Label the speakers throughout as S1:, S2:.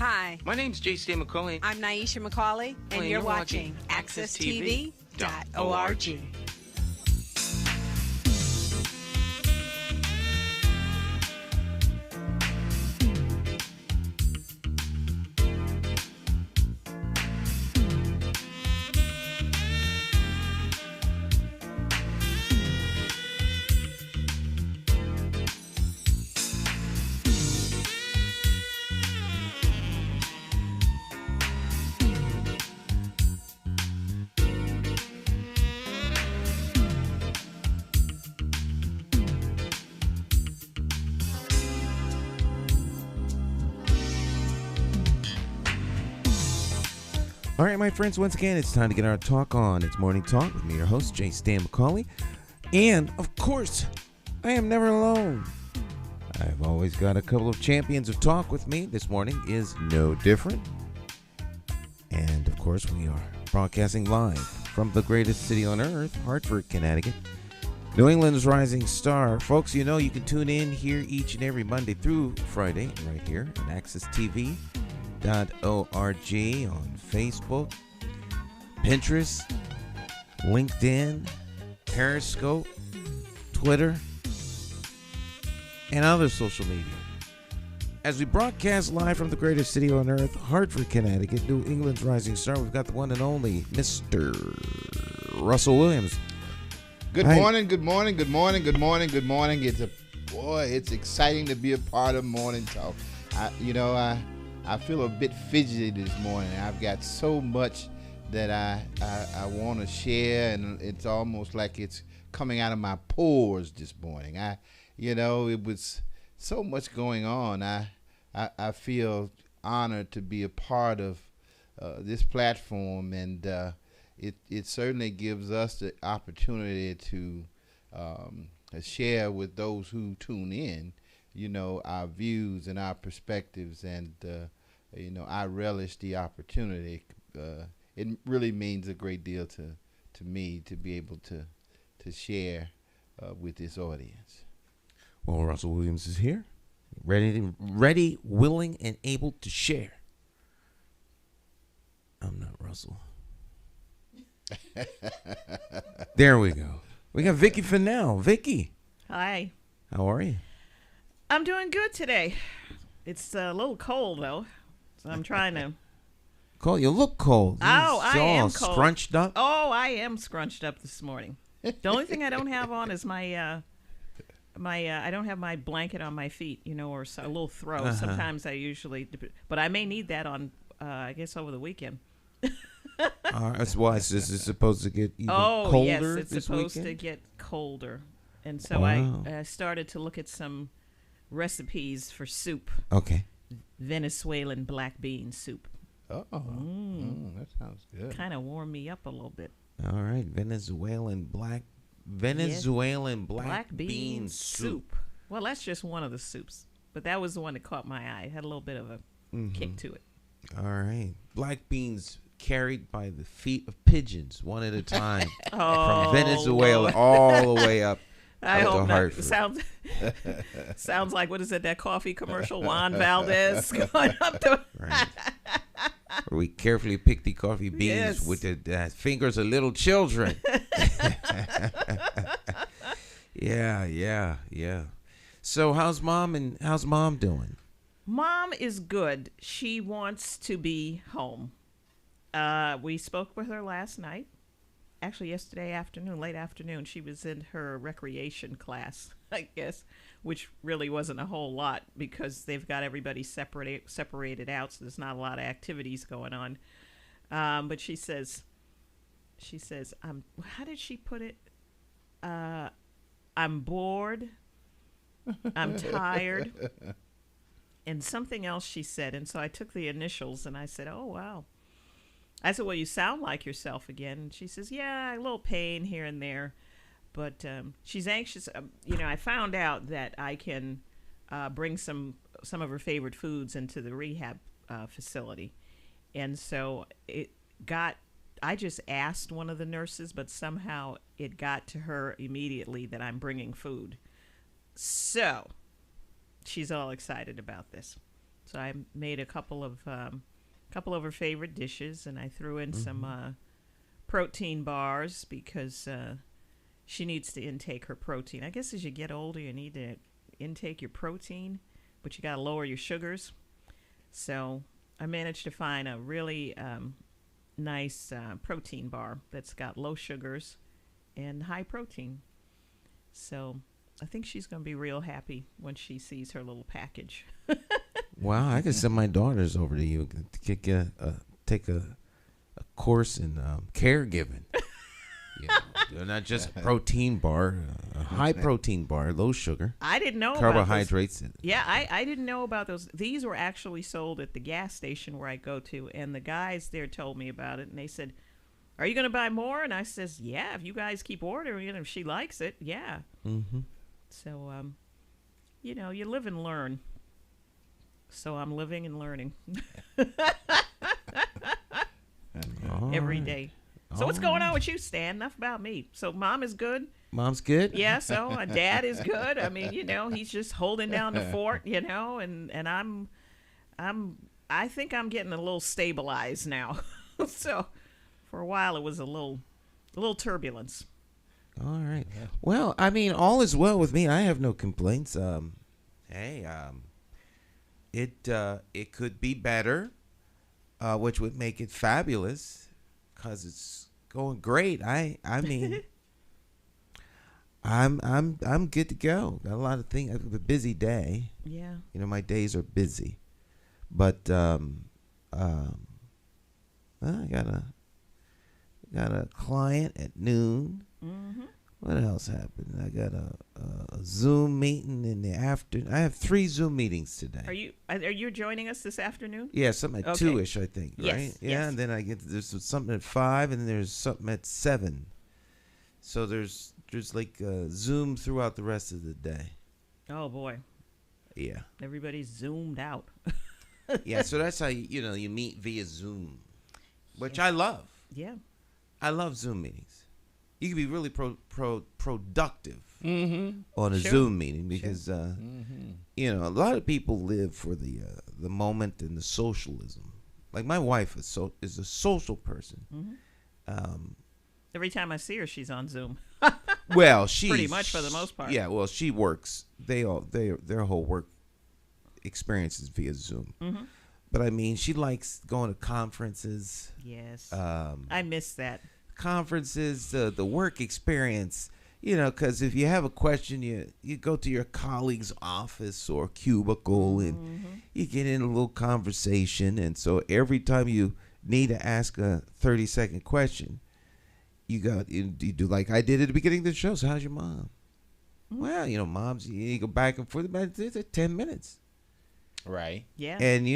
S1: Hi.
S2: My name's J.C. McCauley.
S1: I'm Naisha McCauley, and you're watching AccessTV.org.
S3: All right, my friends, once again, it's time to get our talk on. It's Morning Talk with me, your host, J. Stan McCauley. And, of course, I am never alone. I've always got a couple of champions of talk with me. This morning is no different. And, of course, we are broadcasting live from the greatest city on earth, Hartford, Connecticut. New England's rising star. Folks, you know you can tune in here each and every Monday through Friday right here on Access TV. .org on Facebook, Pinterest, LinkedIn, Periscope, Twitter, and other social media. As we broadcast live from the greatest city on earth, Hartford, Connecticut, New England's rising star, we've got the one and only Mr. Russell Williams.
S4: Good morning, good morning, good morning, good morning, good morning. It's exciting to be a part of Morning Talk. I feel a bit fidgety this morning. I've got so much that I want to share, and it's almost like it's coming out of my pores this morning. It was so much going on. I feel honored to be a part of this platform, and it certainly gives us the opportunity to share with those who tune in, our views and our perspectives, and I relish the opportunity. It really means a great deal to me to be able to share with this audience.
S3: Well, Russell Williams is here, ready, willing, and able to share. I'm not Russell. There we go. We got Vicky Fennell. Vicky.
S5: Hi.
S3: How are you?
S5: I'm doing good today. It's a little cold, though, so I'm trying to...
S3: Cold? You look cold.
S5: I am cold.
S3: Scrunched up?
S5: Oh, I am scrunched up this morning. The only thing I don't have on is I don't have my blanket on my feet, or a little throw. Uh-huh. Sometimes I usually... But I may need that on, I guess, over the weekend.
S3: That's why it's supposed to get even colder.
S5: Oh, yes, it's supposed
S3: weekend?
S5: to get colder. And so
S3: wow.
S5: I started to look at some recipes for soup.
S3: Okay.
S5: Venezuelan black bean soup.
S4: That sounds good.
S5: Kind of warmed me up a little bit.
S3: All right, Venezuelan black bean soup.
S5: Well, that's just one of the soups, but that was the one that caught my eye. It had a little bit of a kick to it.
S3: All right, black beans carried by the feet of pigeons, one at a time, from Venezuela all the way up.
S5: I hope not. Sounds like, what is it, that coffee commercial, Juan Valdez going up the...
S3: Right. Where we carefully pick the coffee beans with the fingers of little children. Yeah. So how's mom doing?
S5: Mom is good. She wants to be home. We spoke with her last night. Actually, yesterday afternoon, late afternoon, she was in her recreation class, I guess, which really wasn't a whole lot because they've got everybody separated out, so there's not a lot of activities going on. But she says, how did she put it? I'm bored, I'm tired, and something else she said. And so I took the initials and I said, oh, wow. I said, well, you sound like yourself again. And she says, yeah, a little pain here and there. But she's anxious. I found out that I can bring some of her favorite foods into the rehab facility. And so I just asked one of the nurses, but somehow it got to her immediately that I'm bringing food. So she's all excited about this. So I made a couple of her favorite dishes, and I threw in some protein bars because she needs to intake her protein. I guess as you get older, you need to intake your protein, but you got to lower your sugars. So I managed to find a really nice protein bar that's got low sugars and high protein. So I think she's going to be real happy when she sees her little package.
S3: Wow, I could send my daughters over to you to take a course in caregiving. Not just a protein bar, a high protein bar, low sugar.
S5: I didn't know
S3: carbohydrates.
S5: About those. Yeah, I didn't know about those. These were actually sold at the gas station where I go to, and the guys there told me about it, and they said, "Are you going to buy more?" And I says, "Yeah, if you guys keep ordering it, if she likes it, yeah."
S3: Mm-hmm.
S5: So, you live and learn. So I'm living and learning every day. So what's going on with you, Stan? Enough about me. So Mom is good?
S3: Mom's good?
S5: Yeah, so Dad is good. I mean, he's just holding down the fort, and I think I'm getting a little stabilized now. So for a while it was a little turbulence.
S3: All right. Yeah. Well, I mean, all is well with me. I have no complaints. It could be better, which would make it fabulous, because it's going great. I mean, I'm good to go. Got a lot of things. I have a busy day.
S5: Yeah.
S3: My days are busy, but I got a client at noon.
S5: Mm-hmm.
S3: What else happened? I got a Zoom meeting in the afternoon. I have 3 Zoom meetings today.
S5: Are you joining us this afternoon?
S3: Yeah, something at 2-ish, I think,
S5: yes,
S3: right? Yeah,
S5: yes.
S3: And then there's something at 5, and then there's something at 7. So there's like Zoom throughout the rest of the day.
S5: Oh boy.
S3: Yeah.
S5: Everybody's zoomed out.
S3: Yeah, so that's how you meet via Zoom, which I love.
S5: Yeah.
S3: I love Zoom meetings. You can be really productive
S4: Mm-hmm.
S3: on a
S5: Sure.
S3: Zoom meeting because
S4: Mm-hmm.
S3: a lot of people live for the moment and the socialism. Like my wife is a social person.
S5: Mm-hmm. Every time I see her, she's on Zoom.
S3: Well, she's
S5: pretty much for the most part.
S3: Yeah, well, she works. Their whole work experience is via Zoom.
S5: Mm-hmm.
S3: But I mean, she likes going to conferences.
S5: Yes. I miss that.
S3: Conferences, the work experience, because if you have a question, you go to your colleague's office or cubicle and you get in a little conversation. And so every time you need to ask a 30-second question, you do like I did at the beginning of the show. So how's your mom? Well, moms, you go back and forth about 10 minutes.
S4: Right.
S5: Yeah.
S3: And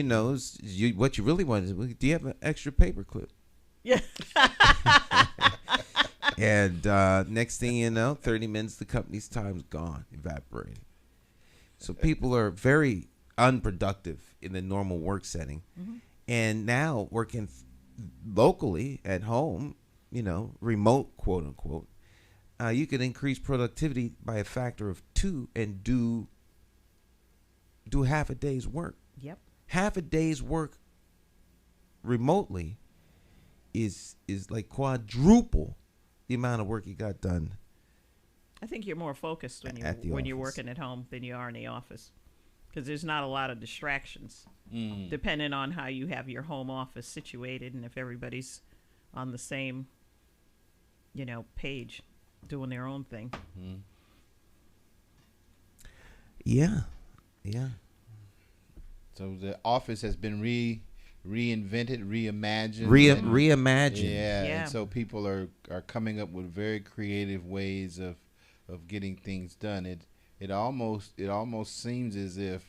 S3: what you really want is, do you have an extra paper clip?
S5: Yeah.
S3: And next thing you know, 30 minutes, the company's time's gone, evaporated. So people are very unproductive in the normal work setting. Mm-hmm. And now working locally at home, remote, quote unquote, you can increase productivity by a factor of 2 and do half a day's work.
S5: Yep.
S3: Half a day's work remotely is like quadruple the amount of work you got done.
S5: I think you're more focused when you're working at home than you are in the office, because there's not a lot of distractions, depending on how you have your home office situated and if everybody's on the same, page, doing their own thing.
S4: Mm.
S3: Yeah.
S4: So the office has been reinvented, reimagined.
S3: Reimagined.
S4: Yeah.
S5: Yeah.
S4: And so people are coming up with very creative ways of getting things done. It almost seems as if,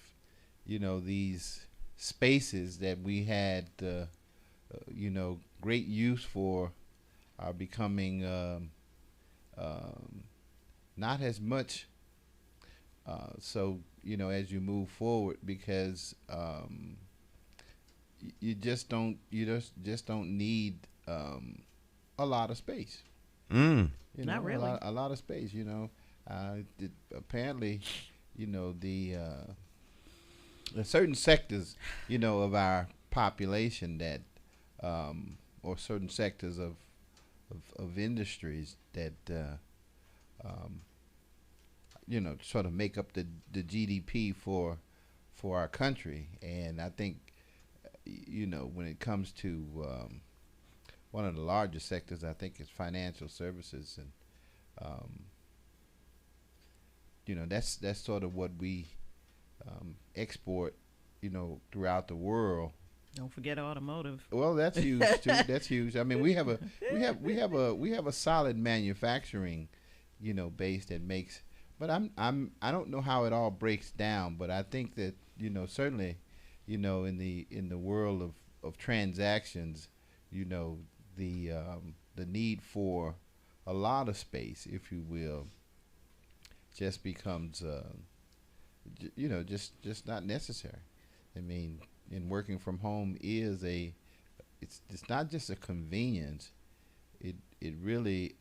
S4: these spaces that we had, great use for are becoming not as much. So, as you move forward, because you just don't need a lot of space.
S5: Not really.
S4: A lot of space. Apparently, the there's certain sectors, of our population that, or certain sectors of industries that, sort of make up the GDP for our country. And I think, when it comes to one of the largest sectors, I think it's financial services, and that's sort of what we export, throughout the world.
S5: Don't forget automotive.
S4: Well, that's huge too. That's huge. I mean, we have a solid manufacturing, base that makes. But I don't know how it all breaks down. But I think that certainly, in the world of transactions, the need for a lot of space, if you will, just becomes just not necessary. I mean, and working from home is it's not just a convenience. It really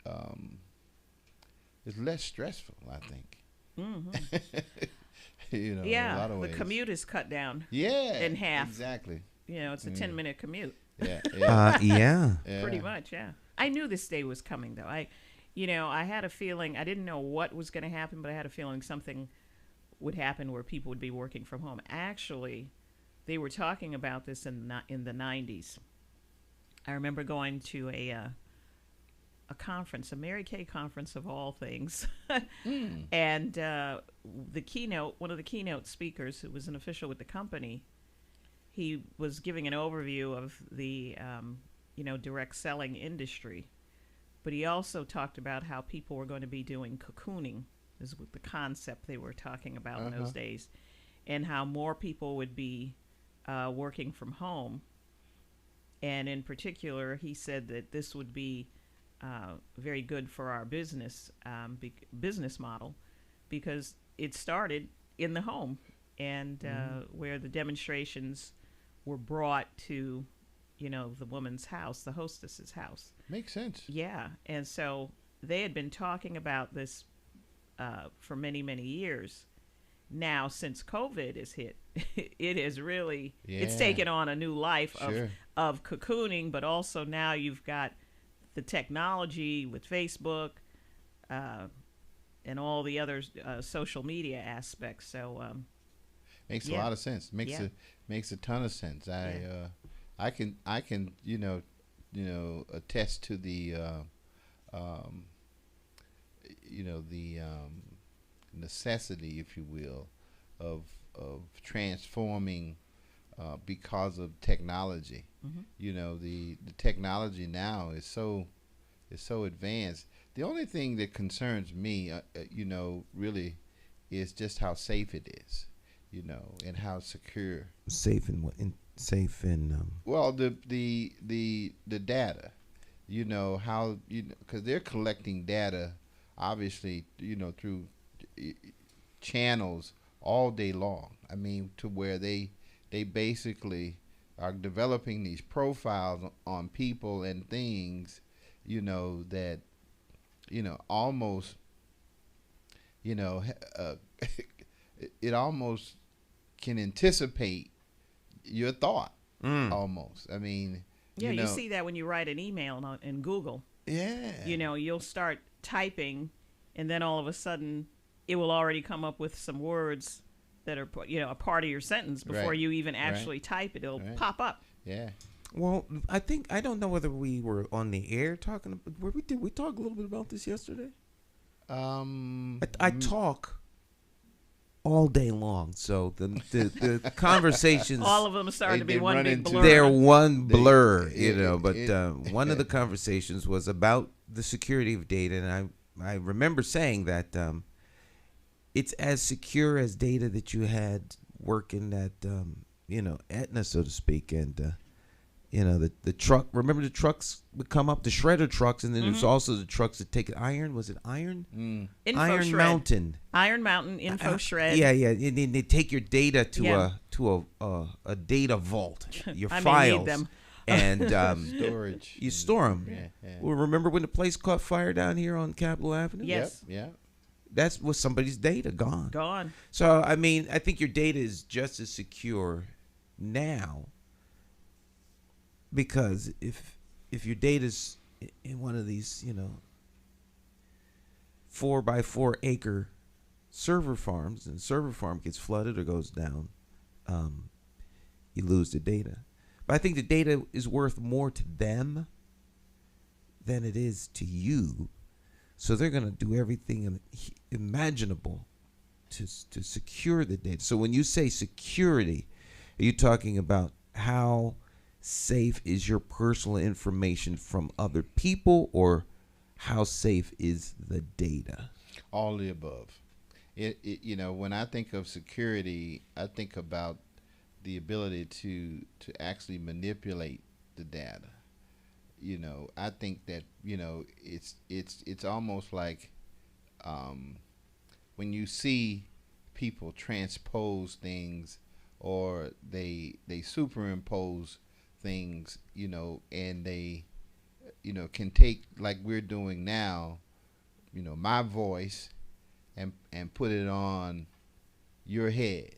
S4: is less stressful, I think.
S5: Mm-hmm.
S4: In a lot of ways.
S5: The commute is cut down.
S4: Yeah,
S5: in half.
S4: Exactly.
S5: It's a 10-minute commute.
S4: Yeah.
S3: Yeah.
S5: Pretty much. Yeah. I knew this day was coming, though. I had a feeling. I didn't know what was going to happen, but I had a feeling something would happen where people would be working from home. Actually, they were talking about this in the 90s. I remember going to a conference, a Mary Kay conference of all things, and one of the keynote speakers, who was an official with the company, he was giving an overview of the direct selling industry, but he also talked about how people were going to be doing cocooning, is the concept they were talking about in those days, and how more people would be working from home. And in particular, he said that this would be very good for our business model, because it started in the home, and where the demonstrations were brought to, the woman's house, the hostess's house.
S4: Makes sense.
S5: Yeah, and so they had been talking about this for many, many years. Now, since COVID has hit, it is really, it's taken on a new life of cocooning, but also now you've got the technology with Facebook and all the other social media aspects. So
S4: makes a lot of sense. Makes a ton of sense. I can attest to the the necessity, if you will, of transforming because of technology. Mm-hmm. The technology now is so advanced. The only thing that concerns me, really, is just how safe it is, and how secure.
S3: Safe in what?
S4: Well, the data, how because they're collecting data, obviously, through channels all day long. I mean, to where they basically are developing these profiles on people and things, that, almost, it almost can anticipate your thought, almost. I mean,
S5: you see that when you write an email in Google.
S4: Yeah.
S5: You'll start typing, and then all of a sudden it will already come up with some words that are, a part of your sentence before you even actually type it. It'll pop up.
S4: Yeah.
S3: Well, I don't know whether we were on the air talking about, did we talk a little bit about this yesterday? I talk all day long, so the conversations,
S5: all of them started to be one big blur.
S3: They're one blur, but one of the conversations was about the security of data, and I remember saying that it's as secure as data that you had working at Aetna, so to speak, and the truck. Remember, the trucks would come up, the shredder trucks, and then there's also the trucks that take iron. Was it iron? Iron Mountain.
S5: Iron Mountain Info Shred.
S3: Yeah. And they take your data to a data vault, your files.
S5: May need them.
S3: And
S4: storage.
S3: You store them.
S4: Yeah.
S3: Well, remember when the place caught fire down here on Capitol Avenue?
S5: Yes.
S4: Yep.
S3: That's with somebody's data gone.
S5: Gone.
S3: So, I mean, I think your data is just as secure now, because if your data's in one of these, 4x4 acre server farms, and the server farm gets flooded or goes down, you lose the data. But I think the data is worth more to them than it is to you. So they're going to do everything imaginable to secure the data. So when you say security, are you talking about how safe is your personal information from other people, or how safe is the data?
S4: All the above. When I think of security, I think about the ability to actually manipulate the data. I think that it's almost like when you see people transpose things, or they superimpose things, and they can take, like we're doing now, my voice and put it on your head,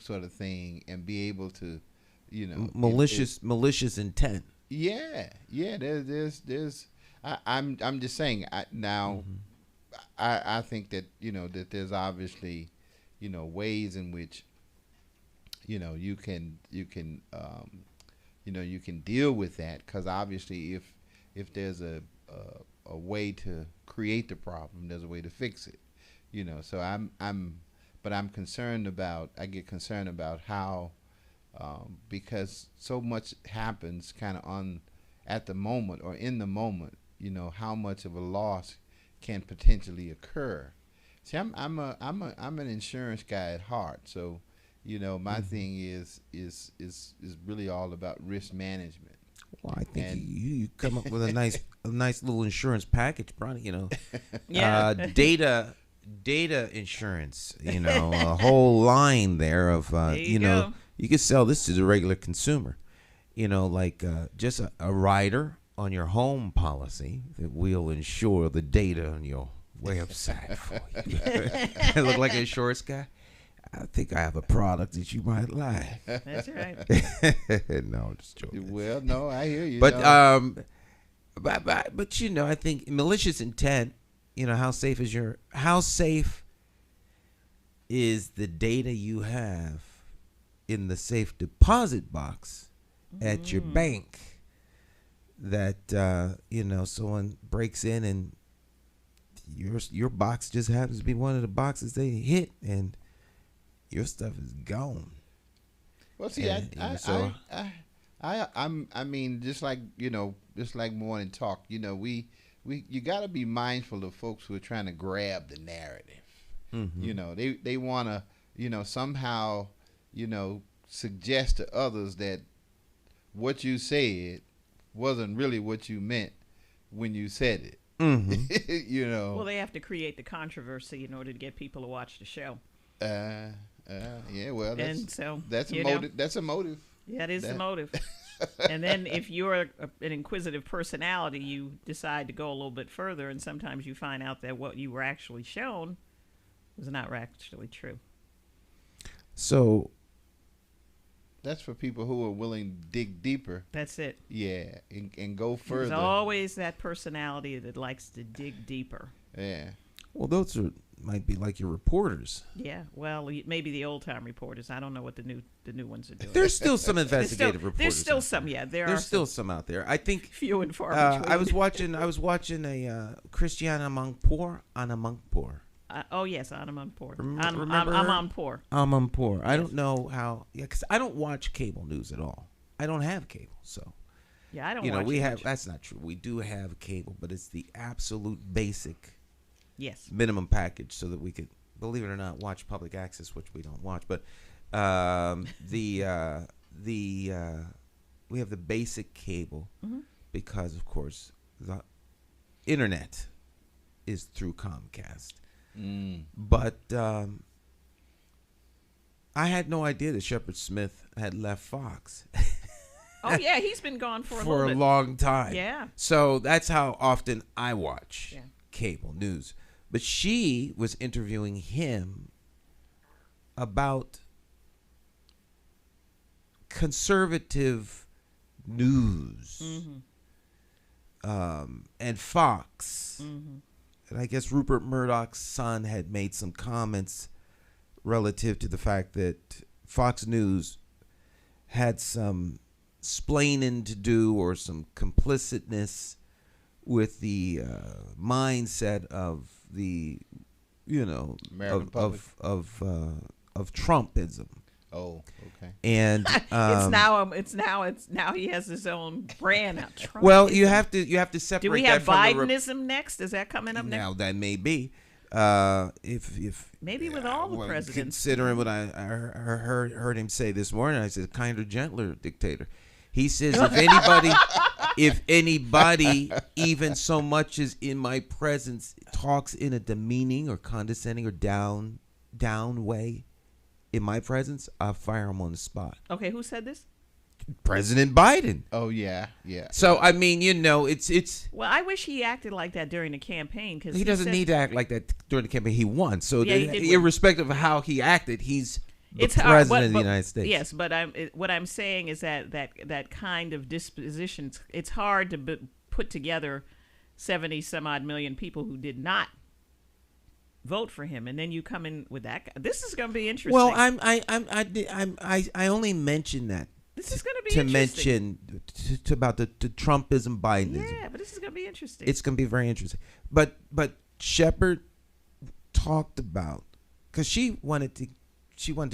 S4: sort of thing, and be able to,
S3: malicious intent.
S4: Yeah. There's. I'm just saying. I think that that there's obviously, ways in which, you can deal with that, because obviously if there's a way to create the problem, there's a way to fix it. So I'm concerned about. I get concerned about how. Because so much happens kind of at the moment, or in the moment, how much of a loss can potentially occur. See, I'm an insurance guy at heart, so my thing is really all about risk management.
S3: Well, I think you come up with a nice little insurance package, Bronny.
S5: Yeah.
S3: Data insurance. A whole line there of
S5: There you go.
S3: You can sell this to the regular consumer, like just a rider on your home policy that will insure the data on your website for you. I look like an insurance guy. I think I have a product that you might like.
S5: That's right.
S3: No, I'm just joking.
S4: Well, no, I hear you.
S3: But I think malicious intent. How safe is the data you have in the safe deposit box at your bank, that someone breaks in and your box just happens to be one of the boxes they hit, and your stuff is gone.
S4: Well, see, I mean, just like Morning Talk, you got to be mindful of folks who are trying to grab the narrative. Mm-hmm. They want to, somehow, suggest to others that what you said wasn't really what you meant when you said it.
S3: Mm-hmm.
S5: Well, they have to create the controversy in order to get people to watch the show.
S4: Yeah. Well, that's a motive. That's a motive.
S5: Yeah, it is the motive. And then if you're an inquisitive personality, you decide to go a little bit further, and sometimes you find out that what you were actually shown was not actually true.
S3: So
S4: that's for people who are willing to dig deeper.
S5: That's it.
S4: Yeah, and go further.
S5: There's always that personality that likes to dig deeper.
S4: Yeah.
S3: Well, those might be like your reporters.
S5: Yeah, well, maybe the old-time reporters. I don't know what the new ones are doing.
S3: There's still some investigative reporters.
S5: There's still some, yeah.
S3: There's still some out there. I think
S5: few and far between.
S3: I was watching a Christiane Amanpour.
S5: Oh yes, Amanpour.
S3: Remember her? Amanpour. I don't know how. Yeah, because I don't watch cable news at all. I don't have cable, so.
S5: Yeah, I don't. Watch
S3: we
S5: it
S3: have.
S5: much.
S3: That's not true. We do have cable, but it's the absolute basic.
S5: Yes.
S3: Minimum package, so that we could, believe it or not, watch public access, which we don't watch. But we have the basic cable, because, of course, the internet is through Comcast. But I had no idea that Shepard Smith had left Fox.
S5: Oh yeah, he's been gone for
S3: a long time.
S5: Yeah.
S3: So that's how often I watch cable news. But she was interviewing him about conservative news and Fox. And I guess Rupert Murdoch's son had made some comments relative to the fact that Fox News had some splaining to do or some complicitness with the mindset of the,
S4: American public.
S3: of Trumpism.
S4: Oh, okay.
S3: And
S5: it's now he has his own brand now. Trump.
S3: Well, you have to separate.
S5: Do we
S3: that
S5: have
S3: from
S5: Bidenism next? Is that coming up next?
S3: Now that may be. If
S5: maybe with all the presidents.
S3: Considering what I heard him say this morning, I said kinder, gentler dictator. He says if anybody even so much as in my presence talks in a demeaning or condescending or down way in my presence, I'll fire him on the spot.
S5: Okay, who said this?
S3: President Biden.
S4: Oh yeah.
S3: So I mean, it's.
S5: Well, I wish he acted like that during the campaign because
S3: he doesn't need to act like that during the campaign. He won, so
S5: Yeah, he did win.
S3: irrespective of how he acted, he's the
S5: It's hard,
S3: president of the United States.
S5: Yes, but what I'm saying is that kind of disposition, it's hard to put together 70 some odd million people who did not vote for him, and then you come in with that. This is going to be interesting.
S3: Well, I only mentioned that.
S5: This is going to be
S3: to
S5: interesting.
S3: mention to about the Trumpism, Bidenism.
S5: Yeah, but this is going to be interesting.
S3: It's going to be very interesting. But Shepard talked about, because she wanted to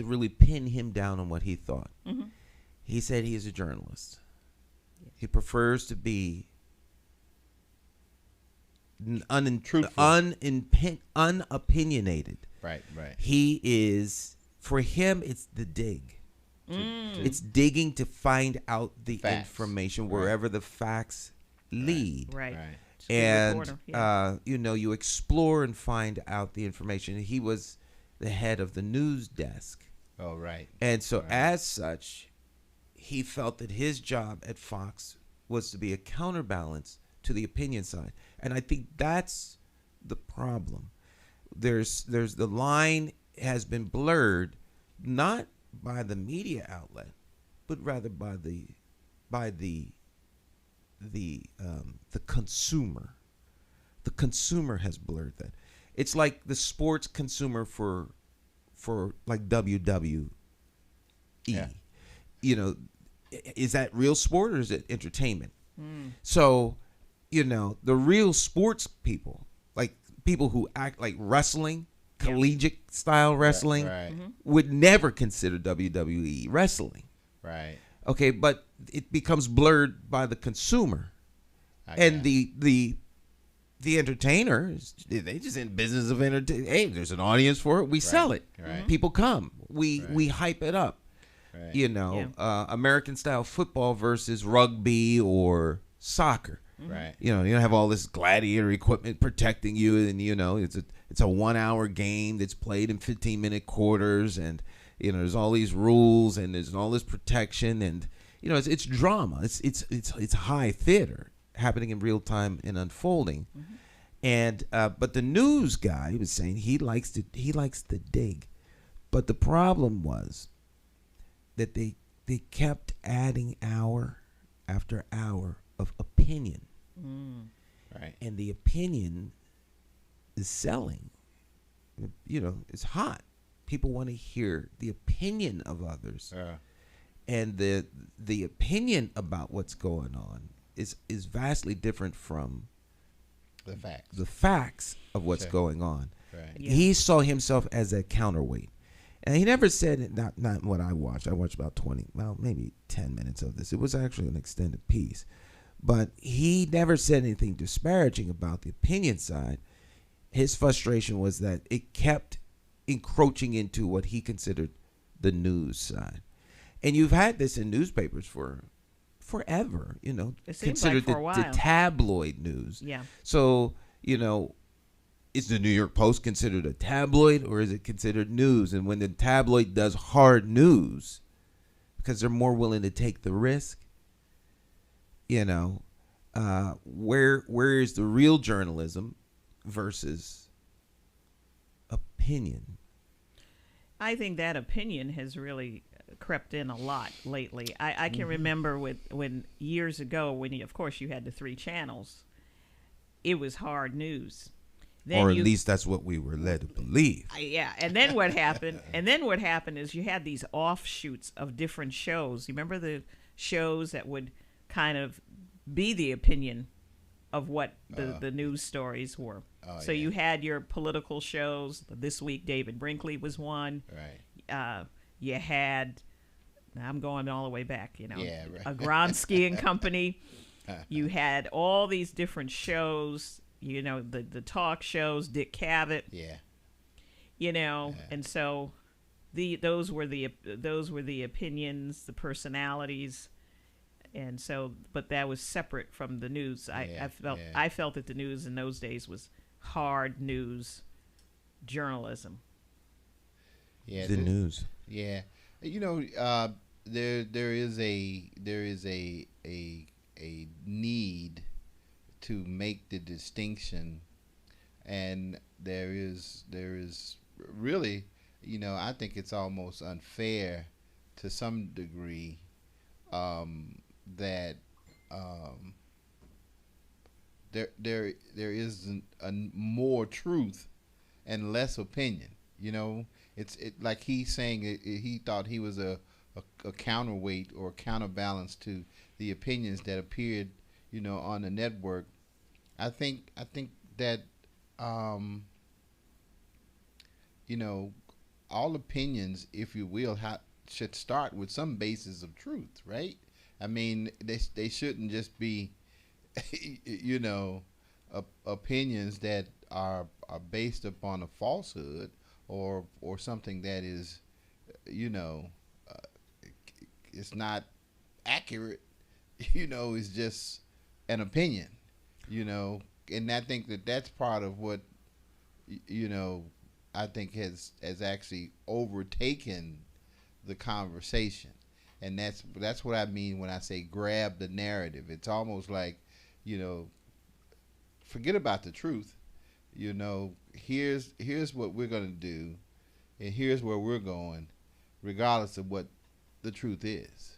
S3: really pin him down on what he thought.
S5: Mm-hmm.
S3: He said he is a journalist. He prefers to be unopinionated.
S4: Right.
S3: He is, for him, it's the dig. It's digging to find out the
S4: facts.
S3: Information wherever the facts lead.
S5: Right.
S3: And, you explore and find out the information. He was the head of the news desk.
S4: Oh, right.
S3: And so as such, he felt that his job at Fox was to be a counterbalance to the opinion side. And I think that's the problem. There's the line has been blurred, not by the media outlet, but rather by the consumer. The consumer has blurred that. It's like the sports consumer for like WWE.
S4: Yeah.
S3: Is that real sport or is it entertainment? So, the real sports people, like people who act like wrestling, collegiate style wrestling,
S4: Right.
S3: would never consider WWE wrestling.
S4: Right.
S3: Okay, but it becomes blurred by the consumer. And the entertainers, they just in business of entertainment. Hey, there's an audience for it. We sell it.
S4: Right.
S3: People come. We hype it up.
S4: Right.
S3: American style football versus rugby or soccer.
S4: Right.
S3: You don't have all this gladiator equipment protecting you, and it's a 1 hour game that's played in 15-minute quarters, and there's all these rules and there's all this protection, and it's drama. It's high theater happening in real time and unfolding. And but the news guy was saying he likes to dig, but the problem was that they kept adding hour after hour of opinion.
S4: Right.
S3: And the opinion is selling. It's hot. People want to hear the opinion of others. And the opinion about what's going on is vastly different from
S4: the facts
S3: of what's going on.
S4: Right.
S5: Yeah.
S3: He saw himself as a counterweight. And he never said it, not what I watched. I watched about maybe 10 minutes of this. It was actually an extended piece. But he never said anything disparaging about the opinion side. His frustration was that it kept encroaching into what he considered the news side. And you've had this in newspapers for forever,
S5: It seems
S3: considered
S5: like for a while.
S3: the tabloid news.
S5: Yeah.
S3: So, is the New York Post considered a tabloid or is it considered news? And when the tabloid does hard news, because they're more willing to take the risk, where is the real journalism versus opinion?
S5: I think that opinion has really crept in a lot lately. I can remember when years ago, of course you had the 3 channels, it was hard news. Then
S3: Or at least that's what we were led to believe.
S5: Yeah, and then what happened? And then what happened is you had these offshoots of different shows. You remember the shows that would kind of be the opinion of what the news stories were. So you had your political shows. This week, David Brinkley was one.
S4: Right.
S5: You had, I'm going all the way back,
S4: Yeah, right.
S5: a Grand Skiing Company. You had all these different shows, the talk shows, Dick Cavett.
S4: Yeah.
S5: And so those were the opinions, the personalities. And so, but that was separate from the news. I felt that the news in those days was hard news journalism.
S4: Yeah.
S3: The news.
S4: Yeah. There is a need to make the distinction, and there is really, I think it's almost unfair to some degree that there isn't more truth and less opinion. It's like he's saying he thought he was a counterweight or counterbalance to the opinions that appeared, on the network. I think that all opinions, if you will, should start with some basis of truth, right? I mean, they shouldn't just be, opinions that are based upon a falsehood or something that is, it's not accurate. It's just an opinion. And I think that's part of what, I think has actually overtaken the conversation. And that's what I mean when I say grab the narrative. It's almost like, forget about the truth. Here's what we're going to do, and here's where we're going, regardless of what the truth is.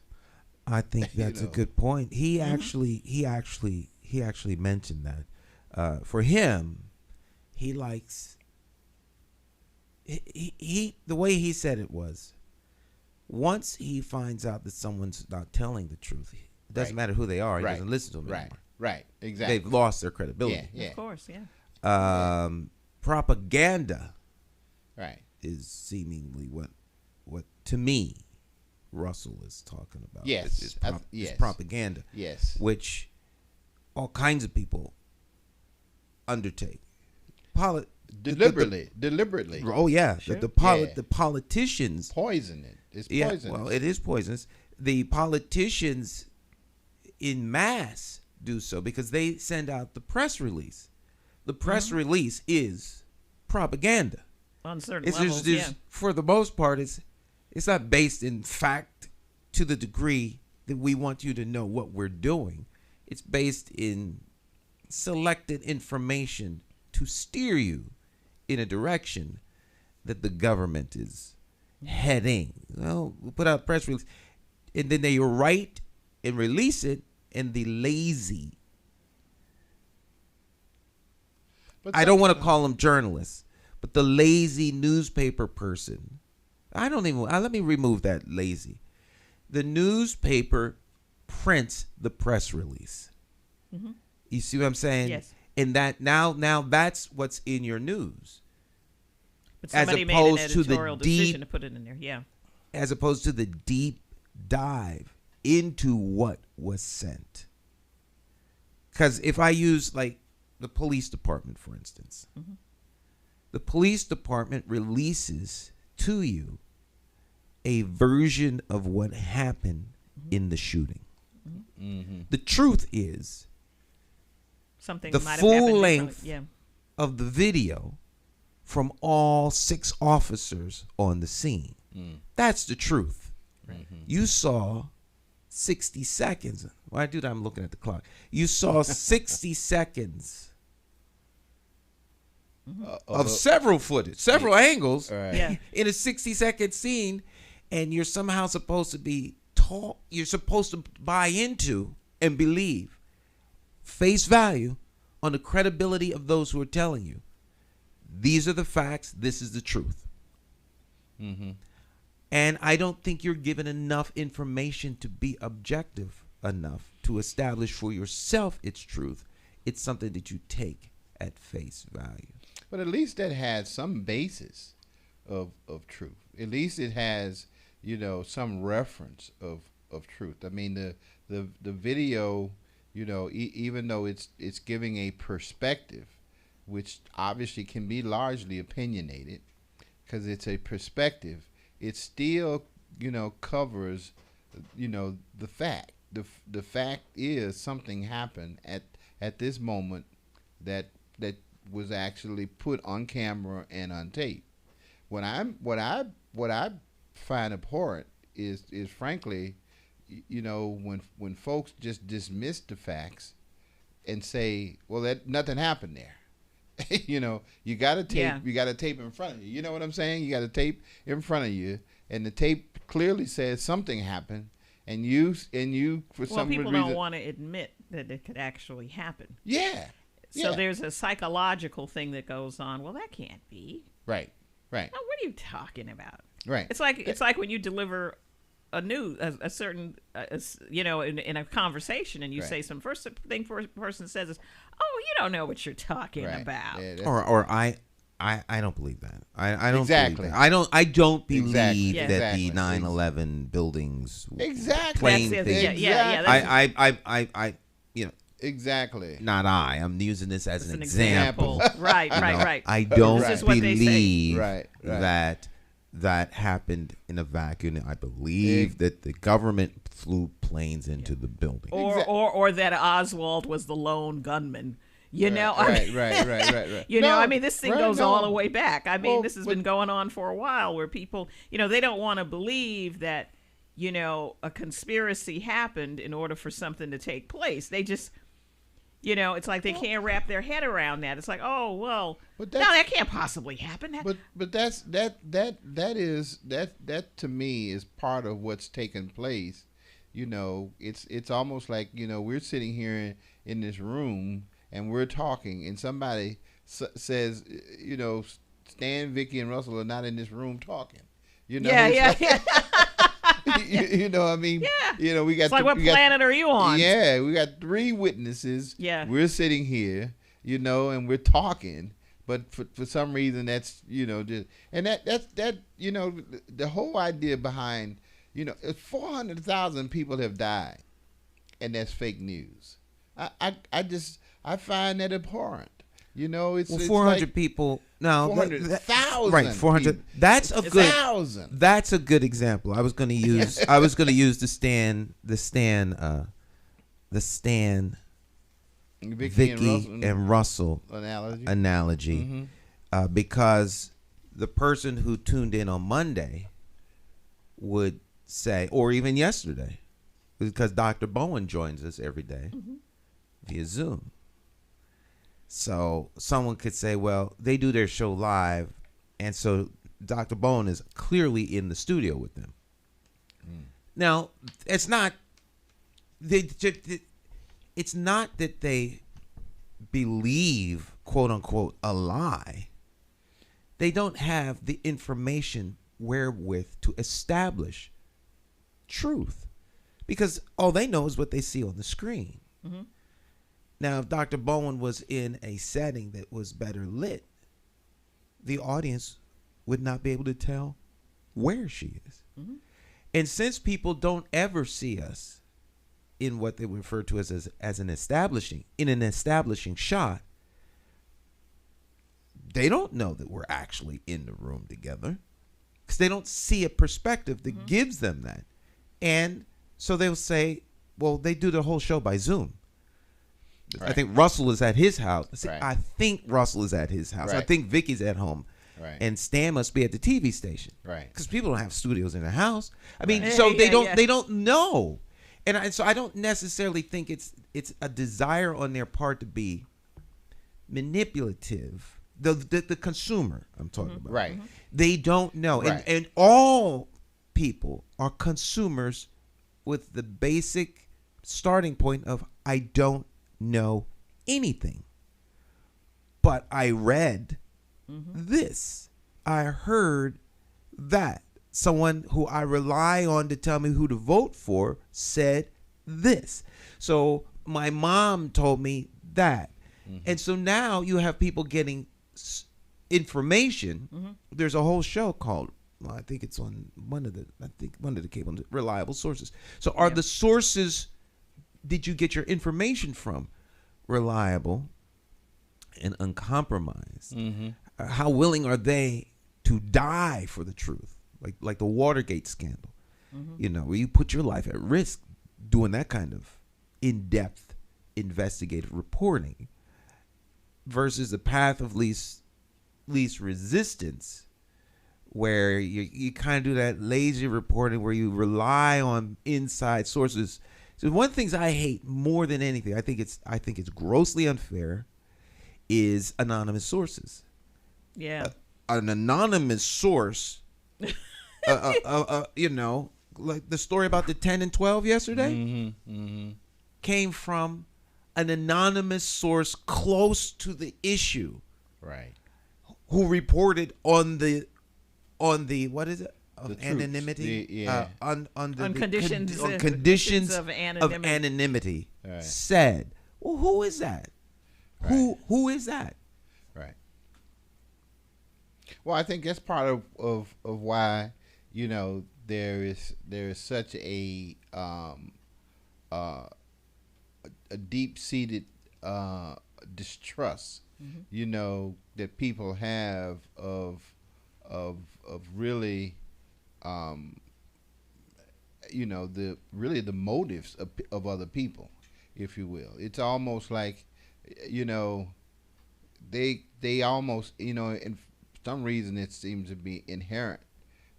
S3: I think that's a good point. He actually mentioned that. For him, he likes he the way he said it was, once he finds out that someone's not telling the truth, it doesn't matter who they are. He doesn't listen to them anymore.
S4: Right. Exactly.
S3: They've lost their credibility.
S4: Yeah.
S5: Of course, yeah.
S3: Propaganda.
S4: Right.
S3: Is seemingly what to me Russell is talking about.
S4: Yes.
S3: It's propaganda.
S4: Yes.
S3: Which all kinds of people undertake.
S4: Deliberately.
S3: Oh yeah,
S5: sure.
S3: the politicians
S4: poison it. It's poisonous.
S3: Well, it is poisonous. The politicians in mass do so because they send out the press release. The press release is propaganda.
S5: On certain levels,
S3: for the most part, it's not based in fact to the degree that we want you to know what we're doing. It's based in selected information to steer you in a direction that the government is heading. Well, we'll put out a press release, and then they write and release it, and the lazy, I don't want to call them journalists, but the lazy newspaper person, let me remove that lazy. The newspaper prints the press release. Mm-hmm. You see what I'm saying?
S5: Yes.
S3: And that now that's what's in your news.
S5: But somebody made an editorial decision to put it in there, yeah.
S3: As opposed to the deep dive into what was sent. Because if I use like the police department, for instance, the police department releases to you a version of what happened in the shooting. The truth is
S5: something
S3: the
S5: might have
S3: full length
S5: yeah.
S3: of the video from all 6 officers on the scene. That's the truth. You saw 60 seconds. Why, dude, I'm looking at the clock. You saw 60 seconds of several angles
S4: Right.
S5: Yeah.
S3: in a 60-second scene, and you're somehow supposed to be taught, you're supposed to buy into and believe face value on the credibility of those who are telling you these are the facts, this is the truth. And I don't think you're given enough information to be objective enough to establish for yourself its truth. It's something that you take at face value.
S4: But at least that has some basis of truth. At least it has, some reference of truth. I mean, the video, even though it's giving a perspective, which obviously can be largely opinionated, because it's a perspective, it still, covers, the fact. The fact is something happened at this moment that was actually put on camera and on tape. What I find abhorrent is frankly, when folks just dismiss the facts and say, well, that nothing happened there. You got a tape.
S5: Yeah.
S4: You got a tape in front of you. You know what I'm saying? You got a tape in front of you, and the tape clearly says something happened, and you for some
S5: people
S4: reason
S5: don't want to admit that it could actually happen.
S4: Yeah.
S5: So
S4: Yeah.
S5: there's a psychological thing that goes on. Well, that can't be.
S4: Right.
S5: Now, what are you talking about?
S4: Right.
S5: It's like when you deliver a certain in a conversation, and you
S4: Right.
S5: say some first thing person says is, "Oh, you don't know what you're talking
S4: Right.
S5: about."
S4: Yeah, that's-
S3: Or I don't believe that. I don't
S4: Exactly.
S3: believe that. I don't believe
S4: Exactly.
S5: Yeah.
S3: that
S4: Exactly.
S3: the 9/11 buildings
S4: Exactly.
S3: plane
S5: That's
S3: thing.
S5: it. Yeah. That's
S3: I
S4: Exactly.
S3: not I'm using this as
S5: just
S3: an example.
S5: Right.
S3: You know,
S5: Right.
S3: I don't
S4: This is
S5: what they say.
S3: believe
S4: Right.
S3: that happened in a vacuum. I believe that the government flew planes into the building.
S5: Or that Oswald was the lone gunman. I mean,
S4: Right.
S5: I mean, this thing goes all the way back. I mean,
S4: Well,
S5: this has been going on for a while where people, they don't want to believe that, a conspiracy happened in order for something to take place. They just, it's like they can't wrap their head around that. It's like, oh, well, no, that can't possibly happen.
S4: But that to me is part of what's taken place. It's almost like, we're sitting here in this room and we're talking, and somebody says, Stan, Vicky, and Russell are not in this room talking.
S5: Yeah.
S4: I mean,
S5: Yeah.
S4: We got.
S5: It's like, what planet are you on?
S4: Yeah, we got 3 witnesses.
S5: Yeah.
S4: We're sitting here, and we're talking, but for some reason that's just, and that's the whole idea behind 400,000 people have died, and that's fake news. I find that abhorrent. It's
S3: 400
S4: like
S3: people. No,
S4: 400,000.
S3: right, 400.
S4: people.
S3: That's a good.
S4: 1,000.
S3: That's a good example. I was going to use. the Stan, Vicky and Russell analogy, because the person who tuned in on Monday would say, or even yesterday, because Dr. Bowen joins us every day via Zoom. So someone could say, well, they do their show live, and so Dr. Bowen is clearly in the studio with them. Now, it's not that they believe, quote unquote, a lie. They don't have the information wherewith to establish truth, because all they know is what they see on the screen.
S5: Mm-hmm.
S3: Now, if Dr. Bowen was in a setting that was better lit, the audience would not be able to tell where she is.
S5: Mm-hmm.
S3: And since people don't ever see us in what they refer to as an establishing shot, they don't know that we're actually in the room together, because they don't see a perspective that gives them that. And so they'll say, well, they do the whole show by Zoom. Right. I think Russell is at his house.
S4: Right.
S3: I think Russell is at his house.
S4: Right.
S3: I think Vicky's at home.
S4: Right.
S3: And Stan must be at the TV station.
S4: Right.
S3: Because people don't have studios in their house. I mean,
S5: Right.
S3: so
S5: Yeah,
S3: they don't know. And so I don't necessarily think it's a desire on their part to be manipulative the consumer I'm talking about.
S4: Right.
S3: They don't know.
S4: Right.
S3: And all people are consumers with the basic starting point of I don't know anything. But I read this. I heard that. Someone who I rely on to tell me who to vote for said this. So my mom told me that. And so now you have people getting information. There's a whole show called, well, I think it's on one of the cable reliable sources. So are the sources did you get your information from reliable and uncompromised? How willing are they to die for the truth? Like the Watergate scandal, you know, where you put your life at risk doing that kind of in-depth investigative reporting versus the path of least resistance, where you kind of do that lazy reporting where you rely on inside sources. So one of the things I hate more than anything, I think it's grossly unfair, is anonymous sources.
S5: Yeah.
S3: An anonymous source. You know, like the story about the 10 and 12 yesterday came from an anonymous source close to the issue,
S4: Right.
S3: who reported on the what is it, of
S4: The
S3: anonymity,
S5: On conditions of
S3: anonymity.
S4: Right.
S3: Said, well, who is that?
S4: Right.
S3: Who is that?
S4: Right. Well, I think that's part of why, you know, there is such a deep-seated distrust, you know, that people have of really, you know, the motives of other people, if you will. It's almost like, you know, they almost, you know, in some reason it seems to be inherent.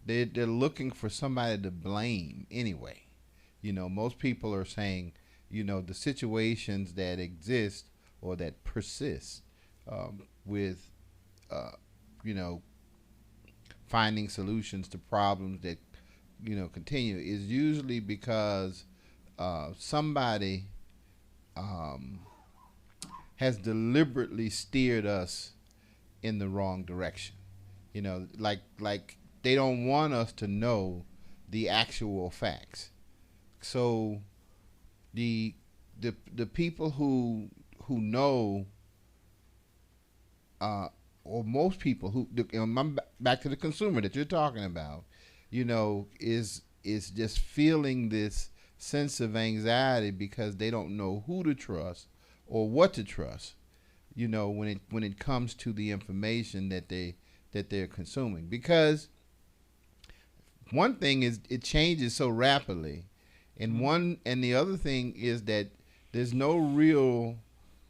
S4: They're looking for somebody to blame anyway. You know, most people are saying, you know, the situations that exist or that persist with, you know, finding solutions to problems that, you know, continue is usually because somebody has deliberately steered us in the wrong direction. You know, like they don't want us to know the actual facts. So the people who know, or most people who, I'm back to the consumer that you're talking about, you know, is just feeling this sense of anxiety because they don't know who to trust or what to trust, you know, when it comes to the information that they're consuming. Because one thing is it changes so rapidly, and the other thing is that there's no real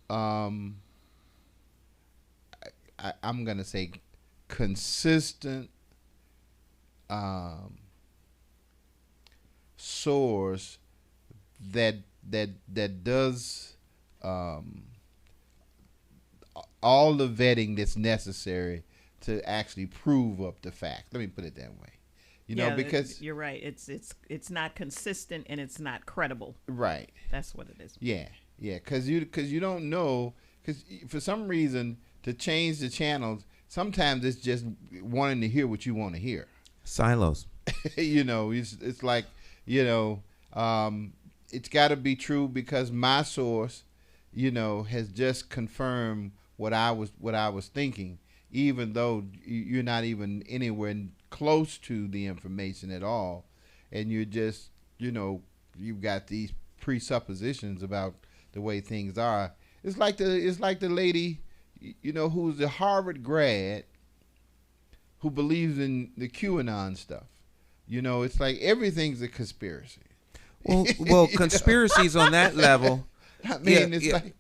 S4: I'm gonna say consistent source that does all the vetting that's necessary to actually prove up the fact. Let me put it that way. You know, because
S5: you're right. It's not consistent and it's not credible.
S4: Right.
S5: That's what it is.
S4: Yeah. Because you don't know, because for some reason to change the channels, sometimes it's just wanting to hear what you want to hear.
S3: Silos.
S4: You know, it's like, you know, it's got to be true because my source, you know, has just confirmed what I was thinking, even though you're not even anywhere close to the information at all, and you're just, you know, you've got these presuppositions about the way things are. It's like the lady, you know, who's a Harvard grad who believes in the QAnon stuff. You know, it's like everything's a conspiracy.
S3: Well, conspiracies on that level.
S4: I mean, like